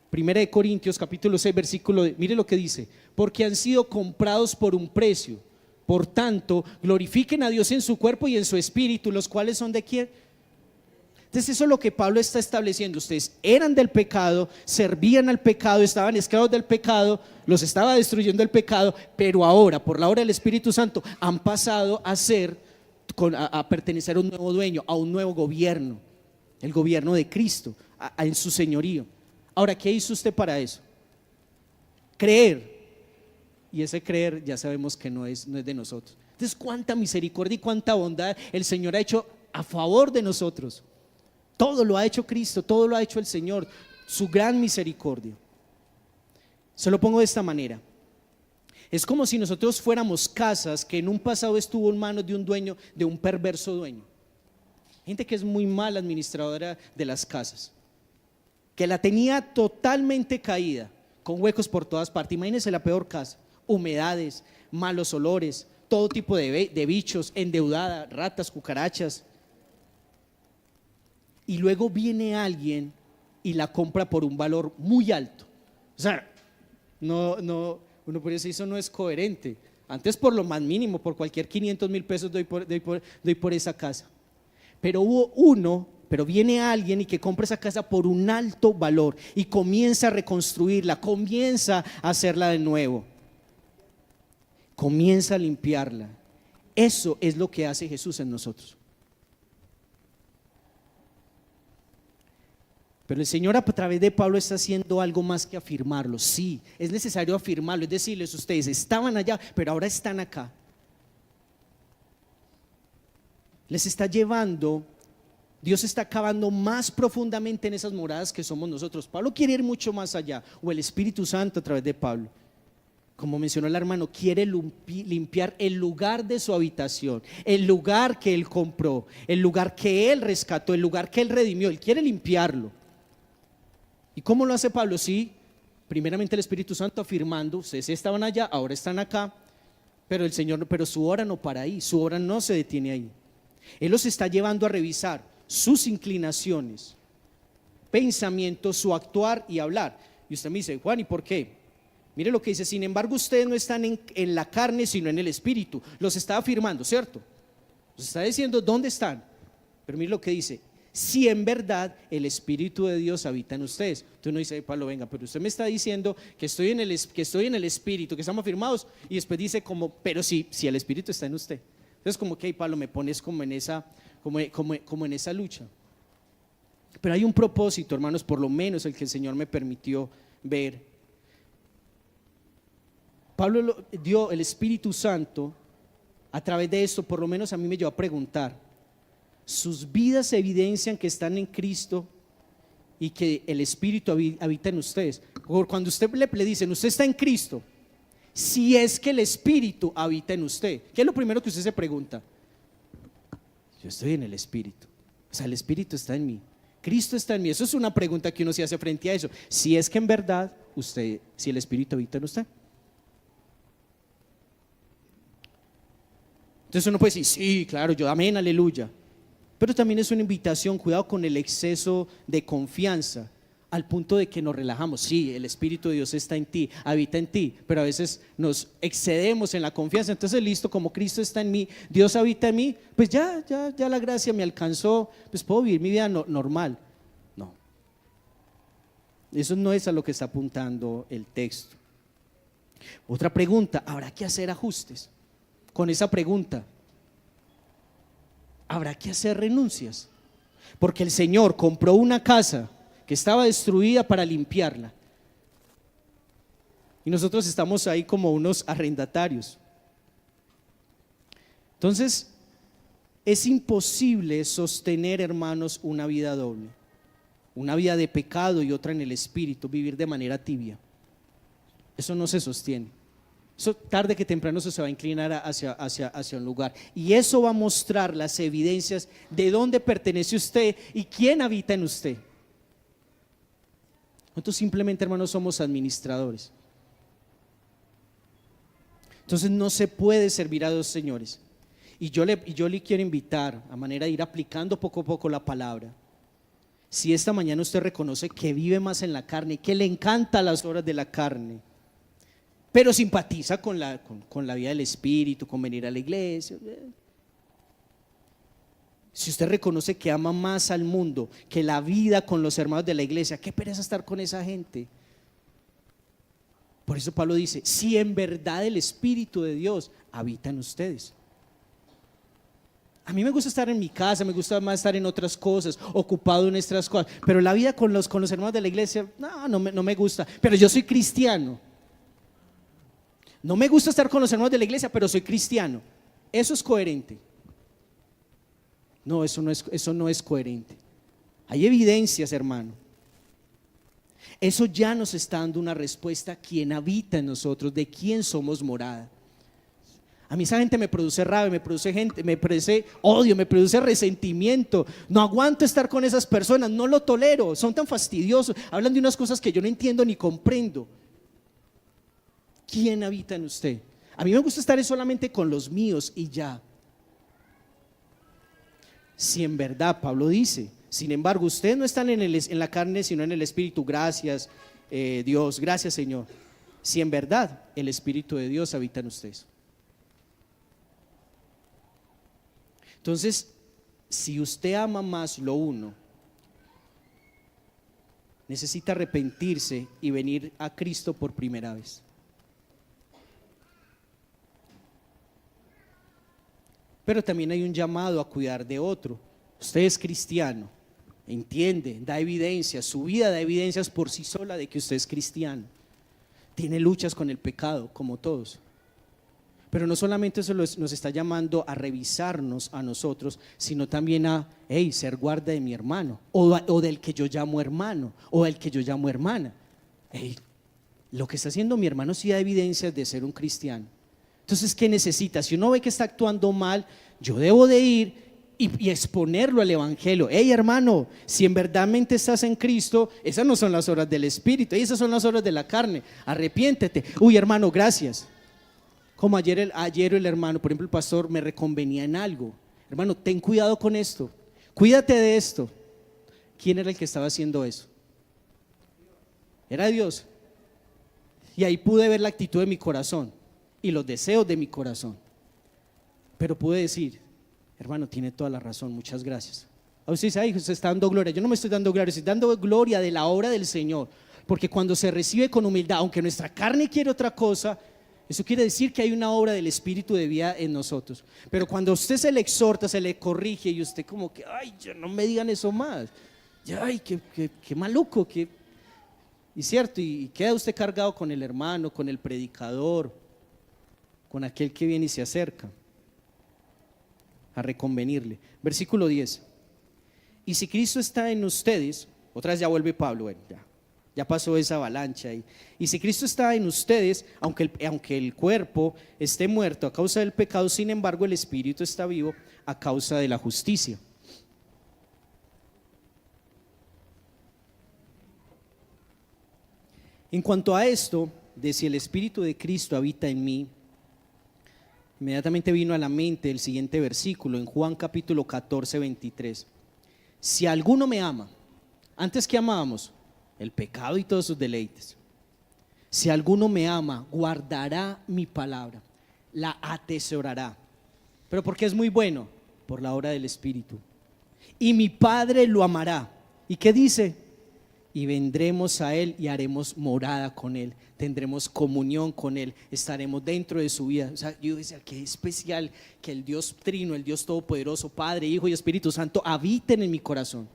Primera de Corintios capítulo 6 versículo, mire lo que dice: porque han sido comprados por un precio. Por tanto, glorifiquen a Dios en su cuerpo y en su espíritu, los cuales son de quién. Entonces eso es lo que Pablo está estableciendo. Ustedes eran del pecado, servían al pecado, estaban esclavos del pecado, los estaba destruyendo el pecado, pero ahora, por la obra del Espíritu Santo, han pasado a pertenecer a un nuevo dueño, a un nuevo gobierno, el gobierno de Cristo, en su señorío. Ahora, ¿qué hizo usted para eso? Creer. Y ese creer ya sabemos que no es de nosotros. Entonces, cuánta misericordia y cuánta bondad el Señor ha hecho a favor de nosotros. Todo lo ha hecho Cristo, todo lo ha hecho el Señor, su gran misericordia. Se lo pongo de esta manera: es como si nosotros fuéramos casas que en un pasado estuvo en manos de un dueño, de un perverso dueño. Gente que es muy mala administradora de las casas, que la tenía totalmente caída, con huecos por todas partes. Imagínense la peor casa: humedades, malos olores, todo tipo de bichos, endeudada, ratas, cucarachas. Y luego viene alguien y la compra por un valor muy alto. O sea, uno puede decir, eso no es coherente. Antes, por lo más mínimo, por cualquier 500,000 pesos doy por esa casa. Pero viene alguien y que compra esa casa por un alto valor y comienza a reconstruirla, comienza a hacerla de nuevo, comienza a limpiarla. Eso es lo que hace Jesús en nosotros. Pero el Señor a través de Pablo está haciendo algo más que afirmarlo. Sí, es necesario afirmarlo, es decirles, ustedes estaban allá, pero ahora están acá. Les está llevando, Dios está cavando más profundamente en esas moradas que somos nosotros. Pablo quiere ir mucho más allá, o el Espíritu Santo a través de Pablo. Como mencionó el hermano, quiere limpiar el lugar de su habitación, el lugar que él compró, el lugar que él rescató, el lugar que él redimió. Él quiere limpiarlo. ¿Y cómo lo hace Pablo? Sí, primeramente el Espíritu Santo afirmando, ustedes estaban allá, ahora están acá, pero su obra no para ahí, su obra no se detiene ahí. Él los está llevando a revisar sus inclinaciones, pensamientos, su actuar y hablar. Y usted me dice, Juan, ¿y por qué? Mire lo que dice: sin embargo ustedes no están en la carne sino en el Espíritu. Los está afirmando, ¿cierto? Los está diciendo dónde están. Pero mire lo que dice: si en verdad el Espíritu de Dios habita en ustedes. Tú no dices, Pablo, venga, pero usted me está diciendo que estoy en el Espíritu, que estamos afirmados, y después dice pero si el Espíritu está en usted. Entonces como que, hey, Pablo, me pones como en esa, como en esa lucha. Pero hay un propósito, hermanos, por lo menos el que el Señor me permitió ver. Pablo dio el Espíritu Santo, a través de esto, por lo menos a mí me llevó a preguntar: ¿sus vidas evidencian que están en Cristo y que el Espíritu habita en ustedes? Cuando usted le dicen, usted está en Cristo, si es que el Espíritu habita en usted, ¿qué es lo primero que usted se pregunta? Yo estoy en el Espíritu, o sea, el Espíritu está en mí, Cristo está en mí. Eso es una pregunta que uno se hace frente a eso, si es que en verdad si el Espíritu habita en usted. Entonces uno puede decir, sí, claro, yo, amén, aleluya. Pero también es una invitación, cuidado con el exceso de confianza, al punto de que nos relajamos. Sí, el Espíritu de Dios está en ti, habita en ti, pero a veces nos excedemos en la confianza. Entonces, listo, como Cristo está en mí, Dios habita en mí, pues ya la gracia me alcanzó, pues puedo vivir mi vida normal. No, eso no es a lo que está apuntando el texto. Otra pregunta: ¿habrá que hacer ajustes? Con esa pregunta, ¿habrá que hacer renuncias? Porque el Señor compró una casa que estaba destruida para limpiarla, y nosotros estamos ahí como unos arrendatarios. Entonces es imposible sostener, hermanos, una vida doble, una vida de pecado y otra en el Espíritu, vivir de manera tibia. Eso no se sostiene. Eso tarde que temprano se va a inclinar hacia un lugar, y eso va a mostrar las evidencias de dónde pertenece usted y quién habita en usted. Nosotros simplemente, hermanos, somos administradores. Entonces no se puede servir a dos señores. Y yo le quiero invitar, a manera de ir aplicando poco a poco la palabra, si esta mañana usted reconoce que vive más en la carne, que le encantan las obras de la carne, pero simpatiza con la vida del Espíritu, con venir a la iglesia, si usted reconoce que ama más al mundo que la vida con los hermanos de la iglesia, qué pereza estar con esa gente. Por eso Pablo dice: si en verdad el Espíritu de Dios habita en ustedes. A mí me gusta estar en mi casa, me gusta más estar en otras cosas, ocupado en nuestras cosas, pero la vida con los hermanos de la iglesia, no me gusta. Pero yo soy cristiano. No me gusta estar con los hermanos de la iglesia, pero soy cristiano. ¿Eso es coherente? No, eso no es coherente. Hay evidencias, hermano. Eso ya nos está dando una respuesta: quién habita en nosotros, de quién somos morada. A mí esa gente me produce rabia, me produce odio, me produce resentimiento. No aguanto estar con esas personas, no lo tolero, son tan fastidiosos, hablan de unas cosas que yo no entiendo ni comprendo. ¿Quién habita en usted? A mí me gusta estar solamente con los míos y ya. Si en verdad, Pablo dice, sin embargo, ustedes no están en la carne, sino en el Espíritu. Gracias, Dios, gracias, Señor. Si en verdad el Espíritu de Dios habita en ustedes. Entonces, si usted ama más lo uno, necesita arrepentirse y venir a Cristo por primera vez. Pero también hay un llamado a cuidar de otro. Usted es cristiano, entiende, da evidencias, su vida da evidencias por sí sola de que usted es cristiano. Tiene luchas con el pecado, como todos. Pero no solamente eso nos está llamando a revisarnos a nosotros, sino también a ser guarda de mi hermano, o del que yo llamo hermano, o del que yo llamo hermana. Lo que está haciendo mi hermano sí da evidencias de ser un cristiano. Entonces, ¿qué necesita? Si uno ve que está actuando mal, yo debo de ir y exponerlo al evangelio. Hermano, si en verdadmente estás en Cristo, esas no son las obras del Espíritu, esas son las obras de la carne. Arrepiéntete. Hermano, gracias. Como ayer el hermano, por ejemplo, el pastor me reconvenía en algo. Hermano, ten cuidado con esto, cuídate de esto. ¿Quién era el que estaba haciendo eso? Era Dios. Y ahí pude ver la actitud de mi corazón y los deseos de mi corazón. Pero pude decir: hermano, tiene toda la razón, muchas gracias. A usted dice: usted está dando gloria. Yo no me estoy dando gloria, estoy dando gloria de la obra del Señor. Porque cuando se recibe con humildad, aunque nuestra carne quiere otra cosa, Eso quiere decir que hay una obra del Espíritu de vida en nosotros. Pero cuando a usted se le exhorta, se le corrige y usted como que, ay, ya no me digan eso más. Ya, ay, qué maluco, y cierto, y queda usted cargado con el hermano, con el predicador, con aquel que viene y se acerca a reconvenirle. Versículo 10. Y si Cristo está en ustedes, otra vez ya vuelve Pablo, bueno, ya pasó esa avalancha. Y si Cristo está en ustedes, aunque el cuerpo esté muerto a causa del pecado, sin embargo el espíritu está vivo a causa de la justicia. En cuanto a esto, de si el espíritu de Cristo habita en mí, inmediatamente vino a la mente el siguiente versículo en Juan capítulo 14, 23. Si alguno me ama, antes que amábamos el pecado y todos sus deleites. Si alguno me ama, guardará mi palabra, la atesorará. Pero porque es muy bueno, por la obra del Espíritu. Y mi Padre lo amará. ¿Y qué dice? Y vendremos a Él y haremos morada con Él, tendremos comunión con Él, estaremos dentro de su vida. O sea, yo decía, qué especial que el Dios Trino, el Dios Todopoderoso, Padre, Hijo y Espíritu Santo habiten en mi corazón.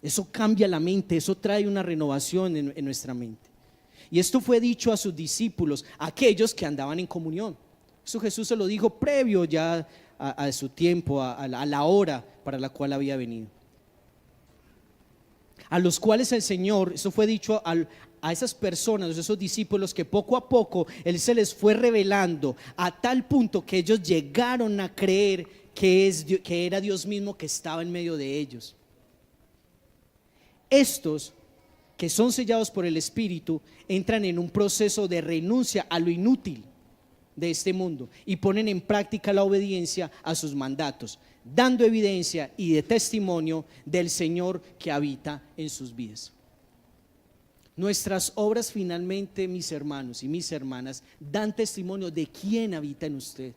Eso cambia la mente, eso trae una renovación en nuestra mente. Y esto fue dicho a sus discípulos, aquellos que andaban en comunión. Eso Jesús se lo dijo previo ya a su tiempo, a la hora para la cual había venido. A los cuales el Señor, eso fue dicho a esas personas, a esos discípulos, que poco a poco Él se les fue revelando a tal punto que ellos llegaron a creer que era Dios mismo que estaba en medio de ellos. Estos que son sellados por el Espíritu entran en un proceso de renuncia a lo inútil de este mundo y ponen en práctica la obediencia a sus mandatos, dando evidencia y de testimonio del Señor que habita en sus vidas. Nuestras obras finalmente, mis hermanos y mis hermanas, dan testimonio de quién habita en usted.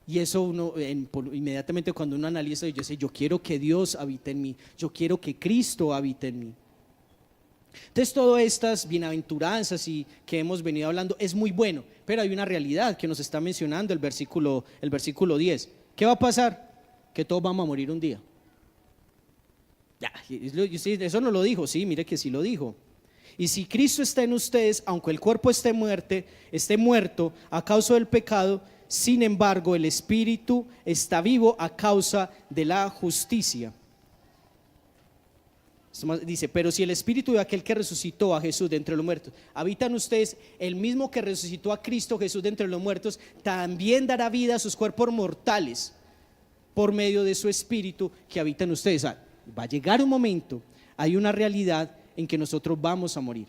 Y eso inmediatamente cuando uno analiza, yo sé, yo quiero que Dios habite en mí, yo quiero que Cristo habite en mí. Entonces todas estas bienaventuranzas y que hemos venido hablando es muy bueno, pero hay una realidad que nos está mencionando el versículo 10. ¿Qué va a pasar? Que todos vamos a morir un día. Ya, eso no lo dijo, sí, mire que sí lo dijo. Y si Cristo está en ustedes, aunque el cuerpo esté muerto a causa del pecado, sin embargo el espíritu está vivo a causa de la justicia. Dice, pero si el espíritu de aquel que resucitó a Jesús de entre los muertos habita en ustedes, el mismo que resucitó a Cristo Jesús de entre los muertos también dará vida a sus cuerpos mortales por medio de su espíritu que habita en ustedes. O sea, va a llegar un momento, hay una realidad en que nosotros vamos a morir,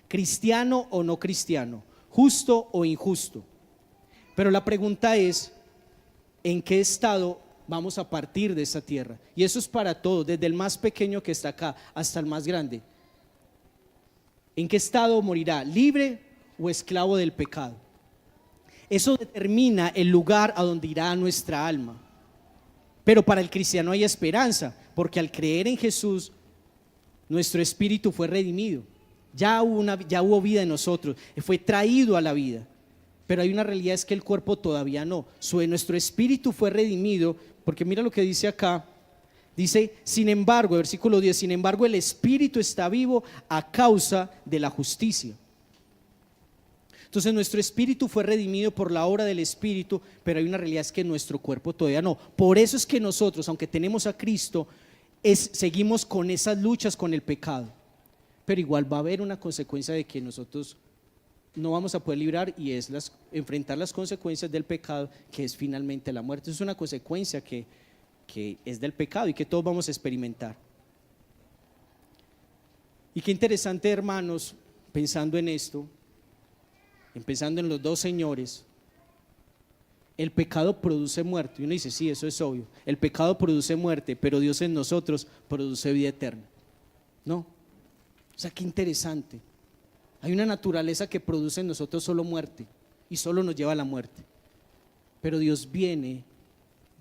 cristiano o no cristiano, justo o injusto. Pero la pregunta es, ¿en qué estado vamos a partir de esta tierra? Y eso es para todos, desde el más pequeño que está acá hasta el más grande. ¿En qué estado morirá? ¿Libre o esclavo del pecado? Eso determina el lugar a donde irá nuestra alma. Pero para el cristiano hay esperanza, porque al creer en Jesús, nuestro espíritu fue redimido. Ya hubo vida en nosotros, fue traído a la vida. Pero hay una realidad, es que el cuerpo todavía no. Nuestro espíritu fue redimido, porque mira lo que dice acá. Dice, sin embargo, versículo 10, sin embargo el espíritu está vivo a causa de la justicia. Entonces nuestro espíritu fue redimido por la obra del espíritu, pero hay una realidad, es que nuestro cuerpo todavía no. Por eso es que nosotros, aunque tenemos a Cristo, seguimos con esas luchas con el pecado. Pero igual va a haber una consecuencia de que nosotros no vamos a poder librar, y es enfrentar las consecuencias del pecado, que es finalmente la muerte. Es una consecuencia que es del pecado y que todos vamos a experimentar. Y qué interesante, hermanos, pensando en esto, pensando en los dos señores, el pecado produce muerte. Y uno dice, sí, eso es obvio, el pecado produce muerte, pero Dios en nosotros produce vida eterna. No, o sea, qué interesante. Hay una naturaleza que produce en nosotros solo muerte y solo nos lleva a la muerte, pero Dios viene,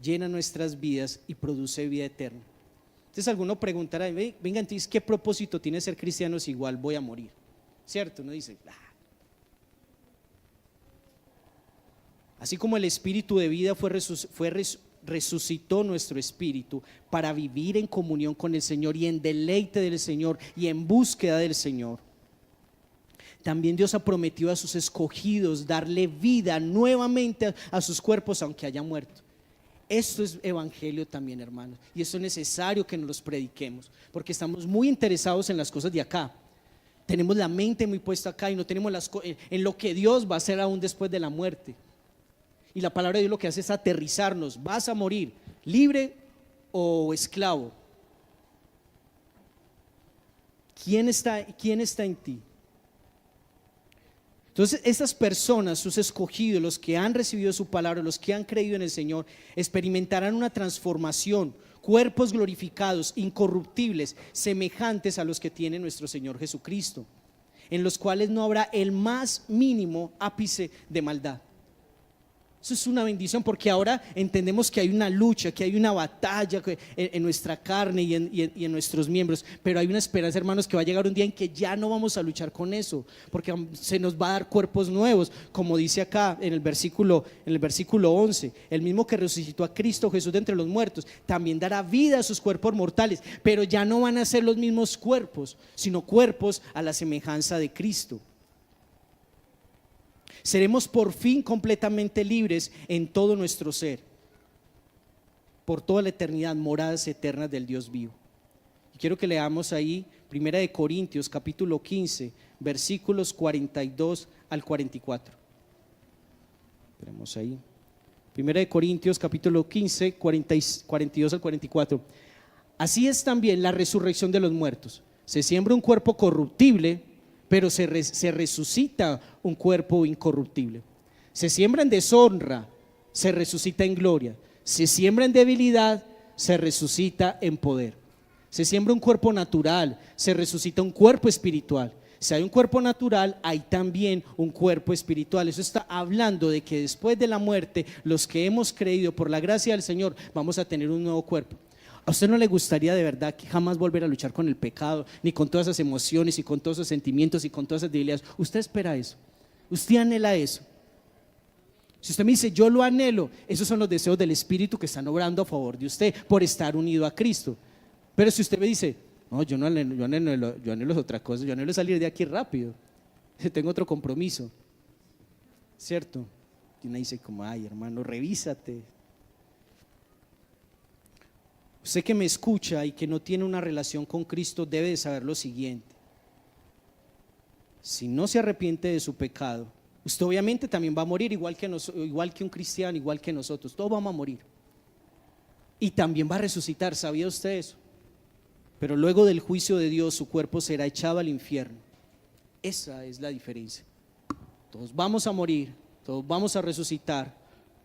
llena nuestras vidas y produce vida eterna. Entonces alguno preguntará, venga, entonces ¿qué propósito tiene ser cristiano si igual voy a morir? ¿cierto? Uno dice, "Ah". Así como el espíritu de vida resucitó nuestro espíritu para vivir en comunión con el Señor y en deleite del Señor y en búsqueda del Señor, también Dios ha prometido a sus escogidos darle vida nuevamente a sus cuerpos aunque haya muerto. Esto es evangelio también, hermanos, y eso es necesario que nos los prediquemos, porque estamos muy interesados en las cosas de acá. Tenemos la mente muy puesta acá y no tenemos en lo que Dios va a hacer aún después de la muerte. Y la palabra de Dios lo que hace es aterrizarnos. Vas a morir, libre o esclavo. ¿Quién está en ti? Entonces estas personas, sus escogidos, los que han recibido su palabra, los que han creído en el Señor, experimentarán una transformación, cuerpos glorificados, incorruptibles, semejantes a los que tiene nuestro Señor Jesucristo, en los cuales no habrá el más mínimo ápice de maldad. Eso es una bendición, porque ahora entendemos que hay una lucha, que hay una batalla en nuestra carne y en nuestros miembros, pero hay una esperanza, hermanos, que va a llegar un día en que ya no vamos a luchar con eso, porque se nos va a dar cuerpos nuevos, como dice acá en el versículo 11, el mismo que resucitó a Cristo Jesús de entre los muertos, también dará vida a sus cuerpos mortales, pero ya no van a ser los mismos cuerpos, sino cuerpos a la semejanza de Cristo. Seremos por fin completamente libres en todo nuestro ser, por toda la eternidad, moradas eternas del Dios vivo. Y quiero que leamos ahí 1 Corintios capítulo 15, versículos 42 al 44. Tenemos ahí 1 Corintios capítulo 15, 42 al 44. Así es también la resurrección de los muertos. Se siembra un cuerpo corruptible, pero se resucita un cuerpo incorruptible. Se siembra en deshonra, se resucita en gloria. Se siembra en debilidad, se resucita en poder. Se siembra un cuerpo natural, se resucita un cuerpo espiritual. Si hay un cuerpo natural, hay también un cuerpo espiritual. Eso está hablando de que después de la muerte, los que hemos creído por la gracia del Señor, vamos a tener un nuevo cuerpo. ¿A usted no le gustaría de verdad que jamás volver a luchar con el pecado, ni con todas esas emociones y con todos esos sentimientos y con todas esas debilidades? Usted espera eso, usted anhela eso. Si usted me dice yo lo anhelo, esos son los deseos del Espíritu que están obrando a favor de usted por estar unido a Cristo. Pero si usted me dice no, yo anhelo otra cosa, yo anhelo salir de aquí rápido, tengo otro compromiso, ¿cierto? Y uno dice como, ay hermano, revísate. Usted que me escucha y que no tiene una relación con Cristo debe de saber lo siguiente: si no se arrepiente de su pecado, usted obviamente también va a morir igual que un cristiano, igual que nosotros, todos vamos a morir. Y también va a resucitar, ¿sabía usted eso? Pero luego del juicio de Dios su cuerpo será echado al infierno. Esa es la diferencia. Todos vamos a morir, todos vamos a resucitar.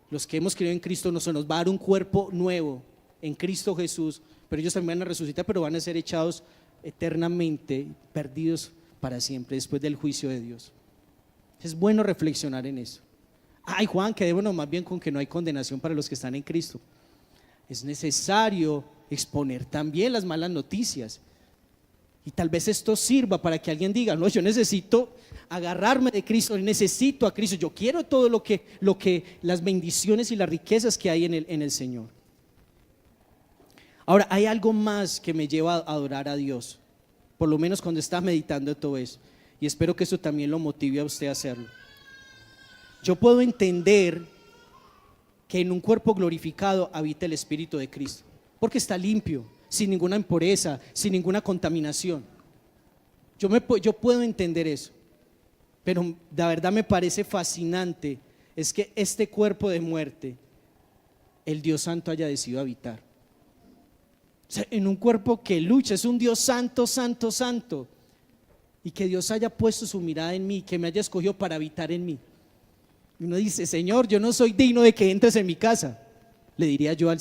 Los que hemos creído en Cristo nos va a dar un cuerpo nuevo en Cristo Jesús, pero ellos también van a resucitar, pero van a ser echados eternamente, perdidos para siempre después del juicio de Dios. Es bueno reflexionar en eso. Ay Juan, quedémonos más bien con que no hay condenación para los que están en Cristo. Es necesario exponer también las malas noticias, y tal vez esto sirva para que alguien diga, no, yo necesito agarrarme de Cristo, necesito a Cristo, yo quiero todo lo que las bendiciones y las riquezas que hay en el Señor. Ahora, hay algo más que me lleva a adorar a Dios, por lo menos cuando está meditando todo eso, y espero que eso también lo motive a usted a hacerlo. Yo puedo entender que en un cuerpo glorificado habita el Espíritu de Cristo, porque está limpio, sin ninguna impureza, sin ninguna contaminación. Yo puedo entender eso, pero la verdad me parece fascinante es que este cuerpo de muerte, el Dios Santo haya decidido habitar. O sea, en un cuerpo que lucha, es un Dios santo, santo, santo, y que Dios haya puesto su mirada en mí, que me haya escogido para habitar en mí. Y uno dice, Señor, yo no soy digno de que entres en mi casa, le diría yo al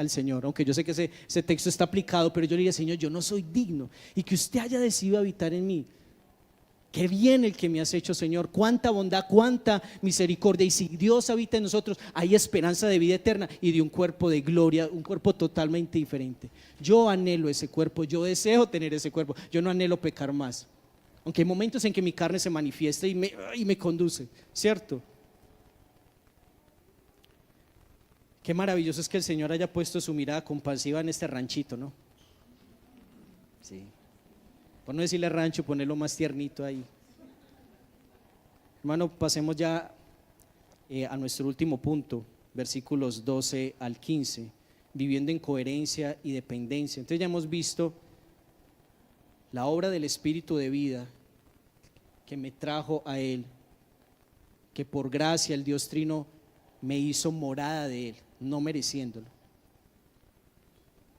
Señor, aunque yo sé que ese texto está aplicado, pero yo le diría, Señor, yo no soy digno, y que usted haya decidido habitar en mí. Qué bien el que me has hecho, Señor, cuánta bondad, cuánta misericordia. Y si Dios habita en nosotros, hay esperanza de vida eterna y de un cuerpo de gloria, un cuerpo totalmente diferente. Yo anhelo ese cuerpo, yo deseo tener ese cuerpo, yo no anhelo pecar más. Aunque hay momentos en que mi carne se manifiesta y me conduce, ¿cierto? Qué maravilloso es que el Señor haya puesto su mirada compasiva en este ranchito, ¿no? Sí. Por no decirle rancho, ponerlo más tiernito ahí. Hermano, pasemos ya a nuestro último punto, versículos 12 al 15, viviendo en coherencia y dependencia. Entonces ya hemos visto la obra del Espíritu de vida que me trajo a Él, que por gracia el Dios Trino me hizo morada de Él, no mereciéndolo.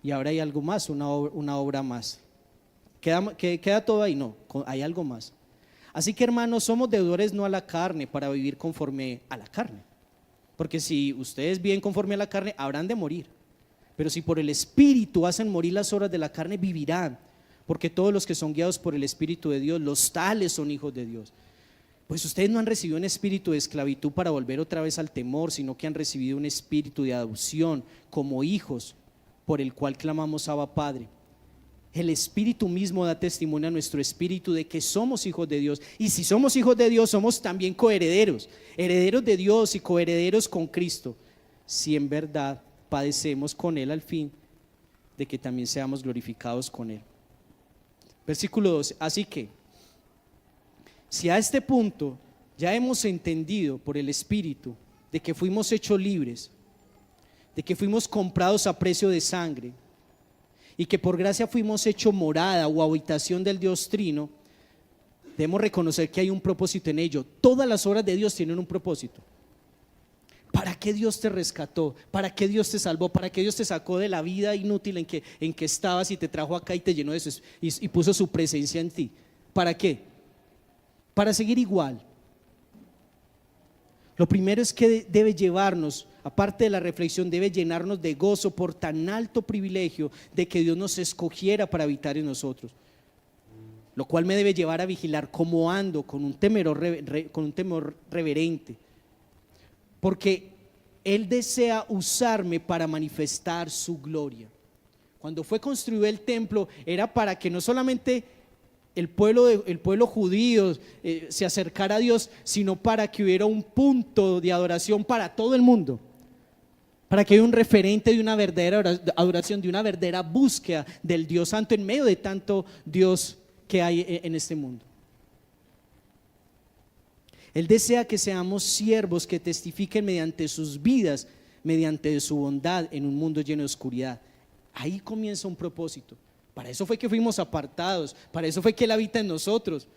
Y ahora hay algo más, una obra más. ¿Queda todo ahí? No, hay algo más. Así que, hermanos, somos deudores no a la carne para vivir conforme a la carne. Porque si ustedes viven conforme a la carne, habrán de morir. Pero si por el Espíritu hacen morir las obras de la carne, vivirán. Porque todos los que son guiados por el Espíritu de Dios, los tales son hijos de Dios. Pues ustedes no han recibido un espíritu de esclavitud para volver otra vez al temor, sino que han recibido un espíritu de adopción como hijos, por el cual clamamos Abba Padre. El Espíritu mismo da testimonio a nuestro espíritu de que somos hijos de Dios. Y si somos hijos de Dios, somos también coherederos, herederos de Dios y coherederos con Cristo, si en verdad padecemos con Él al fin de que también seamos glorificados con Él. Versículo 12, así que si a este punto ya hemos entendido por el Espíritu de que fuimos hechos libres, de que fuimos comprados a precio de sangre y que por gracia fuimos hechos morada o habitación del Dios Trino, debemos reconocer que hay un propósito en ello. Todas las obras de Dios tienen un propósito. ¿Para qué Dios te rescató? ¿Para qué Dios te salvó? ¿Para qué Dios te sacó de la vida inútil en que estabas y te trajo acá y te llenó de eso y puso su presencia en ti? ¿Para qué? Para seguir igual. Lo primero es que debe llevarnos, aparte de la reflexión, debe llenarnos de gozo por tan alto privilegio de que Dios nos escogiera para habitar en nosotros. Lo cual me debe llevar a vigilar cómo ando con un temor reverente. Porque Él desea usarme para manifestar su gloria. Cuando fue construido el templo era para que no solamente el pueblo judío se acercara a Dios, sino para que hubiera un punto de adoración para todo el mundo, para que hubiera un referente de una verdadera adoración, de una verdadera búsqueda del Dios Santo en medio de tanto Dios que hay en este mundo. Él desea que seamos siervos que testifiquen mediante sus vidas, mediante su bondad en un mundo lleno de oscuridad. Ahí comienza un propósito. Para eso fue que fuimos apartados, para eso fue que Él habita en nosotros,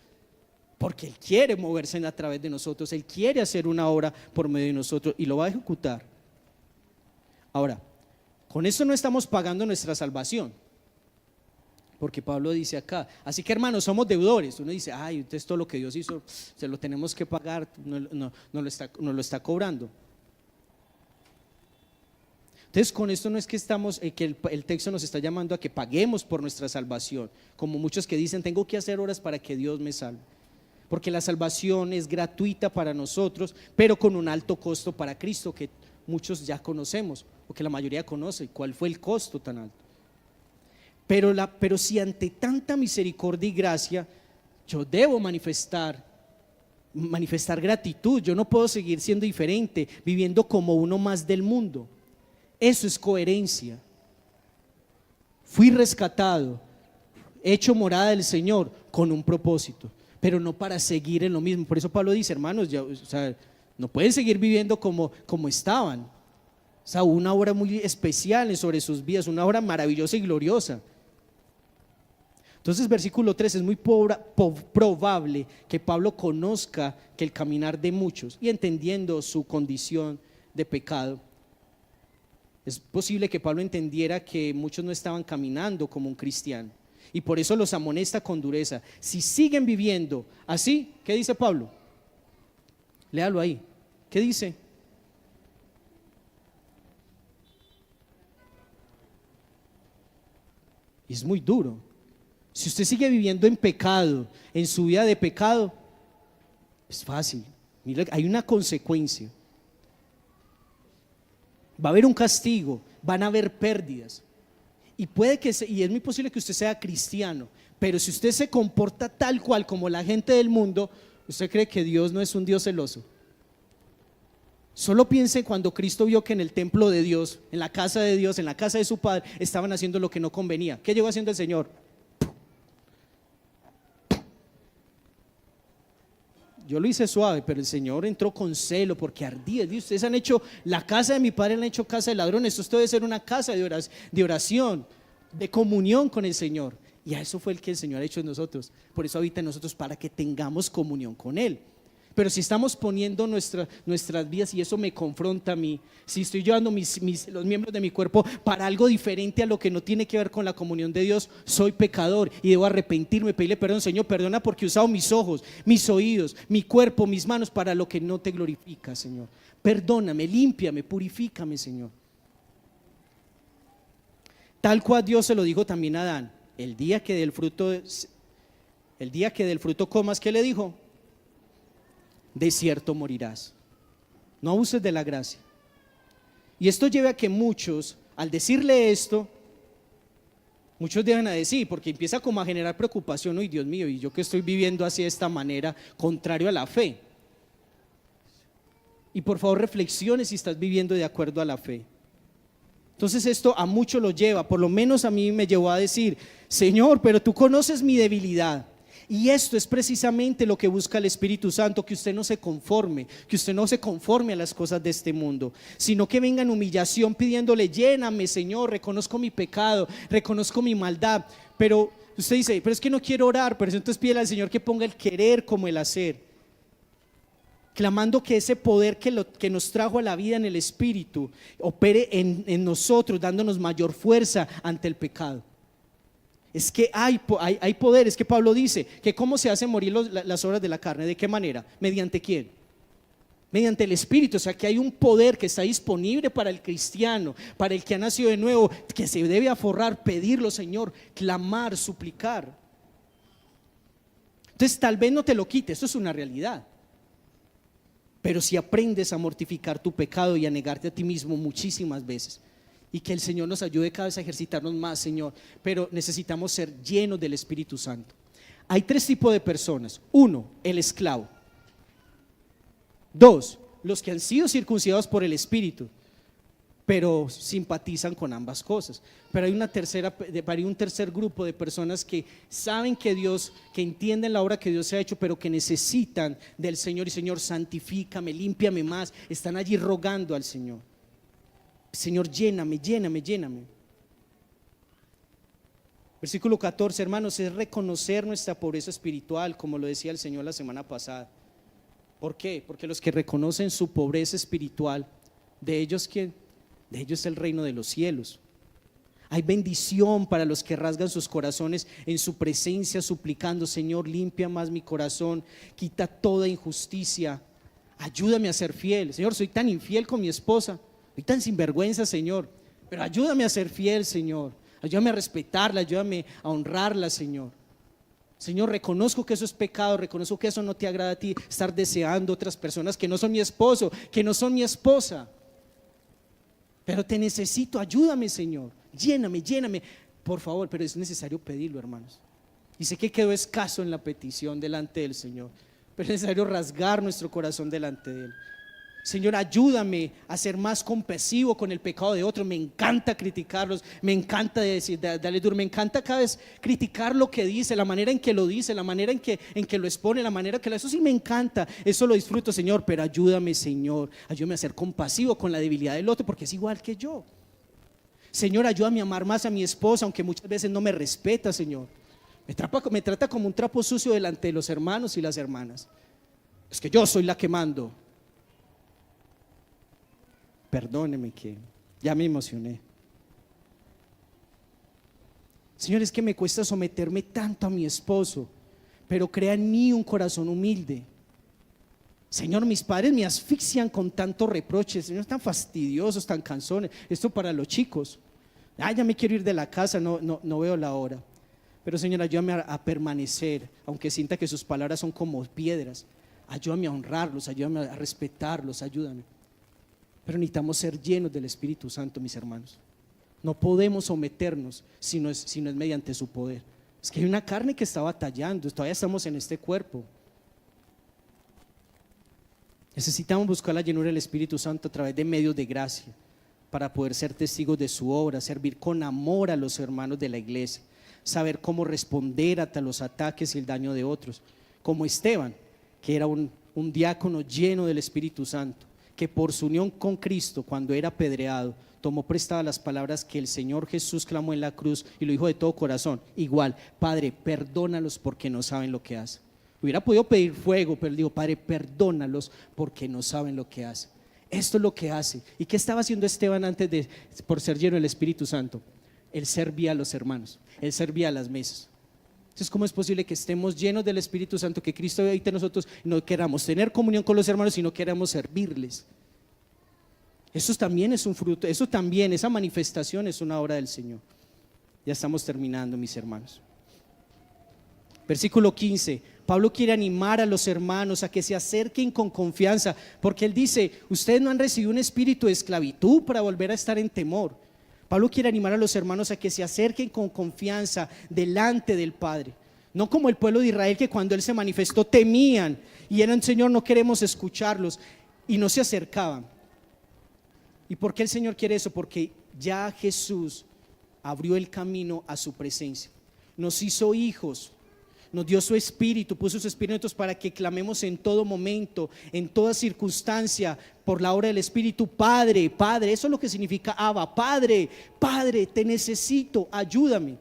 porque Él quiere moverse a través de nosotros, Él quiere hacer una obra por medio de nosotros y lo va a ejecutar. Ahora, con esto no estamos pagando nuestra salvación, porque Pablo dice acá, así que hermanos, somos deudores. Uno dice, ay, entonces todo lo que Dios hizo se lo tenemos que pagar, no lo está cobrando. Entonces con esto no es que que el texto nos está llamando a que paguemos por nuestra salvación, como muchos que dicen tengo que hacer horas para que Dios me salve, porque la salvación es gratuita para nosotros, pero con un alto costo para Cristo que muchos ya conocemos, o que la mayoría conoce cuál fue el costo tan alto. Pero si ante tanta misericordia y gracia yo debo manifestar gratitud, yo no puedo seguir siendo diferente, viviendo como uno más del mundo. Eso es coherencia. Fui rescatado, hecho morada del Señor con un propósito, pero no para seguir en lo mismo. Por eso Pablo dice, hermanos, no pueden seguir viviendo como estaban. O sea, hubo una obra muy especial sobre sus vidas, una obra maravillosa y gloriosa. Entonces versículo 3, es muy probable que Pablo conozca que el caminar de muchos, y entendiendo su condición de pecado, es posible que Pablo entendiera que muchos no estaban caminando como un cristiano, y por eso los amonesta con dureza. Si siguen viviendo así, ¿qué dice Pablo? Léalo ahí, ¿qué dice? Y es muy duro. Si usted sigue viviendo en pecado, en su vida de pecado, es fácil. Mira, hay una consecuencia. Va a haber un castigo, van a haber pérdidas. Y es muy posible que usted sea cristiano, Pero si usted se comporta tal cual como la gente del mundo, ¿usted cree que Dios no es un Dios celoso? Solo piense cuando Cristo vio que en el templo de Dios, en la casa de Dios, en la casa de su Padre, estaban haciendo lo que no convenía. ¿Qué llegó haciendo el Señor? Yo lo hice suave, pero el Señor entró con celo porque ardía. Ustedes han hecho, la casa de mi Padre la han hecho casa de ladrones. Esto debe ser una casa de oración, de comunión con el Señor. Y a eso fue el que el Señor ha hecho en nosotros. Por eso habita en nosotros, para que tengamos comunión con Él. Pero si estamos poniendo nuestras vidas, y eso me confronta a mí, si estoy llevando los miembros de mi cuerpo para algo diferente a lo que no tiene que ver con la comunión de Dios, soy pecador y debo arrepentirme, pedirle perdón. Señor, perdona porque he usado mis ojos, mis oídos, mi cuerpo, mis manos para lo que no te glorifica, Señor. Perdóname, límpiame, purifícame, Señor. Tal cual Dios se lo dijo también a Adán: el día que del fruto comas, ¿qué le dijo? De cierto morirás. No abuses de la gracia. Y esto lleva a que muchos, al decirle esto, muchos dejan a decir, porque empieza como a generar preocupación: uy, Dios mío, y yo que estoy viviendo así de esta manera, contrario a la fe. Y por favor reflexione si estás viviendo de acuerdo a la fe. Entonces esto a muchos lo lleva, por lo menos a mí me llevó a decir: Señor, pero tú conoces mi debilidad. Y esto es precisamente lo que busca el Espíritu Santo, que usted no se conforme, a las cosas de este mundo, sino que venga en humillación pidiéndole: lléname, Señor, reconozco mi pecado, reconozco mi maldad. Pero usted dice: pero es que no quiero orar. Pero entonces pídele al Señor que ponga el querer como el hacer, clamando que ese poder que nos trajo a la vida en el Espíritu opere en nosotros, dándonos mayor fuerza ante el pecado. Es que hay poder. Es que Pablo dice que cómo se hacen morir las obras de la carne. ¿De qué manera? ¿Mediante quién? Mediante el Espíritu. O sea que hay un poder que está disponible para el cristiano, para el que ha nacido de nuevo, que se debe aforrar, pedirlo, Señor, clamar, suplicar. Entonces tal vez no te lo quites, eso es una realidad. Pero si aprendes a mortificar tu pecado y a negarte a ti mismo muchísimas veces, y que el Señor nos ayude cada vez a ejercitarnos más, Señor. Pero necesitamos ser llenos del Espíritu Santo. Hay 3 tipos de personas. 1, el esclavo. 2, los que han sido circuncidados por el Espíritu, pero simpatizan con ambas cosas. Pero hay un tercer grupo de personas que saben que Dios, que entienden la obra que Dios ha hecho, pero que necesitan del Señor. Y: Señor, santifícame, límpiame más. Están allí rogando al Señor: Señor, lléname, lléname, lléname. Versículo 14, hermanos, es reconocer nuestra pobreza espiritual, como lo decía el Señor la semana pasada. ¿Por qué? Porque los que reconocen su pobreza espiritual, de ellos ¿quién? De ellos es el reino de los cielos. Hay bendición para los que rasgan sus corazones en su presencia, suplicando: Señor, limpia más mi corazón, quita toda injusticia, ayúdame a ser fiel. Señor, soy tan infiel con mi esposa, soy tan sinvergüenza, Señor, pero ayúdame a ser fiel, Señor. Ayúdame a respetarla, ayúdame a honrarla, Señor. Señor, reconozco que eso es pecado, reconozco que eso no te agrada a ti, estar deseando otras personas que no son mi esposo, que no son mi esposa. Pero te necesito, ayúdame, Señor, lléname, lléname, por favor. Pero es necesario pedirlo, hermanos. Y sé que quedó escaso en la petición delante del Señor, pero es necesario rasgar nuestro corazón delante de Él. Señor, ayúdame a ser más compasivo con el pecado de otros. Me encanta criticarlos, me encanta darle duro, me encanta cada vez criticar lo que dice, la manera en que lo dice, la manera en que lo expone, la manera que eso sí me encanta, eso lo disfruto, Señor. Pero ayúdame, Señor, ayúdame a ser compasivo con la debilidad del otro, porque es igual que yo. Señor, ayúdame a amar más a mi esposa, aunque muchas veces no me respeta, Señor. Me trata como un trapo sucio delante de los hermanos y las hermanas. Es que yo soy la que mando. Perdóneme que ya me emocioné. Señor, es que me cuesta someterme tanto a mi esposo, pero crea en mí un corazón humilde. Señor, mis padres me asfixian con tantos reproches, Señor, tan fastidiosos, tan cansones. Esto para los chicos: ya me quiero ir de la casa, no veo la hora. Pero Señor, ayúdame a permanecer, aunque sienta que sus palabras son como piedras. Ayúdame a honrarlos, ayúdame a respetarlos, ayúdame. Pero necesitamos ser llenos del Espíritu Santo, mis hermanos. No podemos someternos si no es mediante su poder. Es que hay una carne que está batallando, todavía estamos en este cuerpo. Necesitamos buscar la llenura del Espíritu Santo a través de medios de gracia para poder ser testigos de su obra, servir con amor a los hermanos de la iglesia, saber cómo responder ante los ataques y el daño de otros, como Esteban, que era un diácono lleno del Espíritu Santo, que por su unión con Cristo, cuando era apedreado, tomó prestadas las palabras que el Señor Jesús clamó en la cruz y lo dijo de todo corazón, igual: Padre, perdónalos porque no saben lo que hacen. Hubiera podido pedir fuego, pero digo: Padre, perdónalos porque no saben lo que hacen. Esto es lo que hace. ¿Y qué estaba haciendo Esteban por ser lleno del Espíritu Santo? Él servía a los hermanos, él servía a las mesas. Entonces, ¿cómo es posible que estemos llenos del Espíritu Santo, que Cristo habite en nosotros, y no queramos tener comunión con los hermanos, sino queramos servirles? Eso también es un fruto, eso también, esa manifestación es una obra del Señor. Ya estamos terminando, mis hermanos. Versículo 15, Pablo quiere animar a los hermanos a que se acerquen con confianza, porque él dice: ustedes no han recibido un espíritu de esclavitud para volver a estar en temor. Pablo quiere animar a los hermanos a que se acerquen con confianza delante del Padre, no como el pueblo de Israel, que cuando él se manifestó temían y eran: Señor, no queremos escucharlos, y no se acercaban. ¿Y por qué el Señor quiere eso? Porque ya Jesús abrió el camino a su presencia, nos hizo hijos, nos dio su espíritu, puso su espíritu en nosotros para que clamemos en todo momento, en toda circunstancia, por la obra del Espíritu: Padre, Padre. Eso es lo que significa Abba: Padre, Padre, te necesito, ayúdame.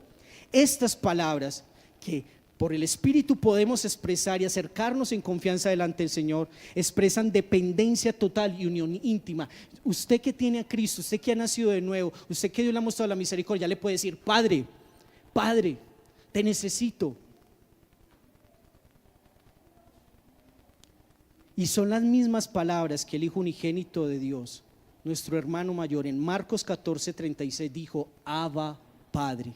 Estas palabras que por el Espíritu podemos expresar y acercarnos en confianza delante del Señor, expresan dependencia total y unión íntima. Usted que tiene a Cristo, usted que ha nacido de nuevo, usted que Dios le ha mostrado la misericordia, ya le puede decir: Padre, Padre, te necesito. Y son las mismas palabras que el Hijo unigénito de Dios, nuestro hermano mayor, en Marcos 14:36 dijo: Abba, Padre,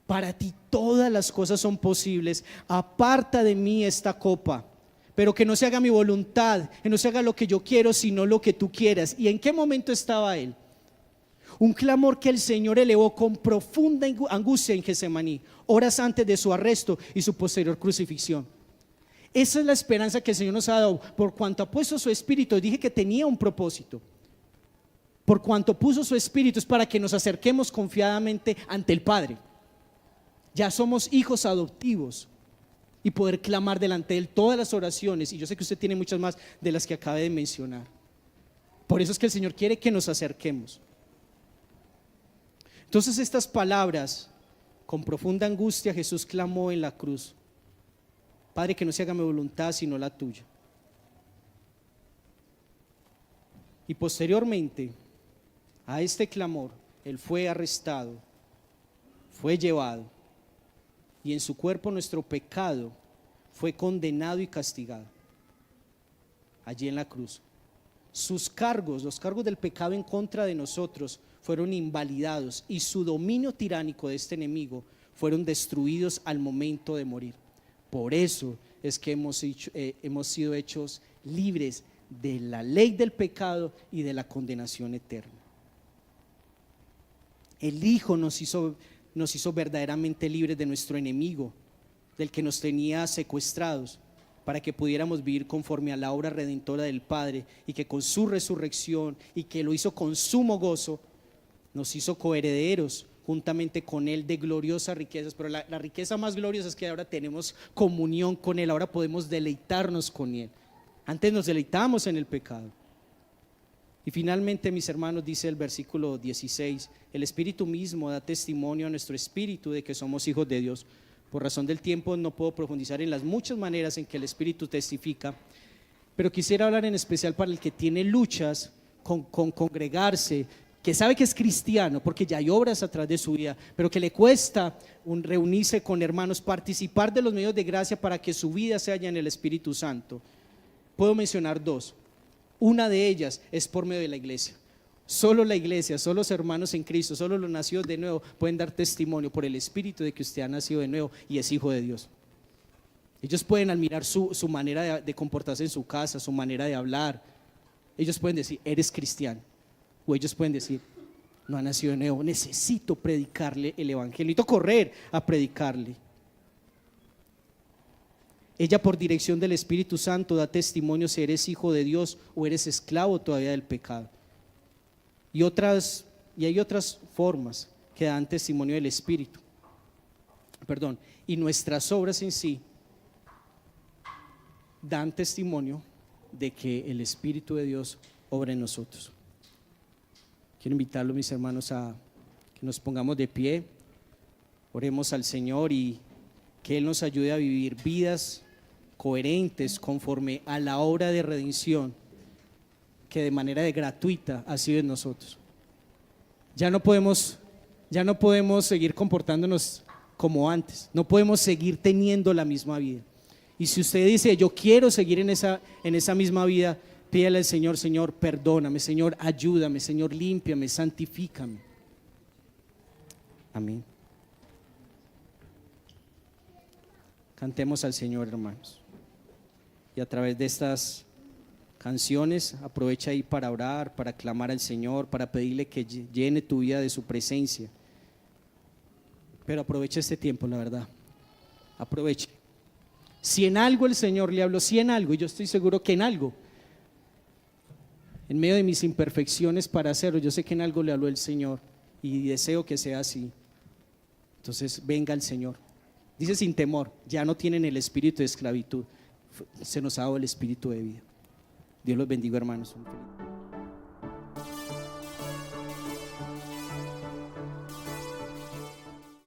para ti todas las cosas son posibles, aparta de mí esta copa, pero que no se haga mi voluntad, que no se haga lo que yo quiero, sino lo que tú quieras. ¿Y en qué momento estaba él? Un clamor que el Señor elevó con profunda angustia en Getsemaní, horas antes de su arresto y su posterior crucifixión. Esa es la esperanza que el Señor nos ha dado. Por cuanto ha puesto su espíritu, dije que tenía un propósito. Por cuanto puso su espíritu, es para que nos acerquemos confiadamente ante el Padre. Ya somos hijos adoptivos y poder clamar delante de Él todas las oraciones. Y yo sé que usted tiene muchas más de las que acabé de mencionar. Por eso es que el Señor quiere que nos acerquemos. Entonces, estas palabras, con profunda angustia, Jesús clamó en la cruz: Padre, que no se haga mi voluntad sino la tuya. Y posteriormente a este clamor, Él fue arrestado, fue llevado, y en su cuerpo nuestro pecado fue condenado y castigado allí en la cruz. Sus cargos, los cargos del pecado en contra de nosotros, fueron invalidados, y su dominio tiránico de este enemigo fueron destruidos al momento de morir. Por eso es que hemos sido hechos libres de la ley del pecado y de la condenación eterna. El Hijo nos hizo verdaderamente libres de nuestro enemigo, del que nos tenía secuestrados, para que pudiéramos vivir conforme a la obra redentora del Padre, y que con su resurrección, y que lo hizo con sumo gozo, nos hizo coherederos juntamente con Él de gloriosas riquezas. Pero la riqueza más gloriosa es que ahora tenemos comunión con Él, ahora podemos deleitarnos con Él. Antes nos deleitábamos en el pecado. Y finalmente, mis hermanos, dice el versículo 16: el Espíritu mismo da testimonio a nuestro espíritu de que somos hijos de Dios. Por razón del tiempo no puedo profundizar en las muchas maneras en que el Espíritu testifica, pero quisiera hablar en especial para el que tiene luchas con congregarse, que sabe que es cristiano porque ya hay obras atrás de su vida, pero que le cuesta reunirse con hermanos, participar de los medios de gracia para que su vida se halla en el Espíritu Santo. Puedo mencionar dos. Una de ellas es por medio de la iglesia. Solo la iglesia, solo los hermanos en Cristo, solo los nacidos de nuevo pueden dar testimonio por el Espíritu de que usted ha nacido de nuevo y es hijo de Dios. Ellos pueden admirar su manera de comportarse en su casa, su manera de hablar. Ellos pueden decir: eres cristiano. O ellos pueden decir: no ha nacido de nuevo, necesito predicarle el evangelio, necesito correr a predicarle. Ella, por dirección del Espíritu Santo, da testimonio si eres hijo de Dios o eres esclavo todavía del pecado. Y hay otras formas que dan testimonio del Espíritu. Y nuestras obras en sí dan testimonio de que el Espíritu de Dios obra en nosotros. Quiero invitarlos, mis hermanos, a que nos pongamos de pie, oremos al Señor y que Él nos ayude a vivir vidas coherentes conforme a la obra de redención que de manera gratuita ha sido en nosotros. Ya no podemos seguir comportándonos como antes, no podemos seguir teniendo la misma vida. Y si usted dice, yo quiero seguir en esa misma vida, pídale al Señor: Señor, perdóname, Señor, ayúdame, Señor, límpiame, santifícame. Amén. Cantemos al Señor, hermanos. Y a través de estas canciones, aprovecha ahí para orar, para clamar al Señor, para pedirle que llene tu vida de su presencia. Pero aprovecha este tiempo, la verdad. Aproveche. Si en algo el Señor le habló, si en algo, y yo estoy seguro que en algo, en medio de mis imperfecciones para hacerlo, yo sé que en algo le habló el Señor y deseo que sea así. Entonces venga el Señor. Dice sin temor, ya no tienen el espíritu de esclavitud, se nos ha dado el espíritu de vida. Dios los bendiga, hermanos.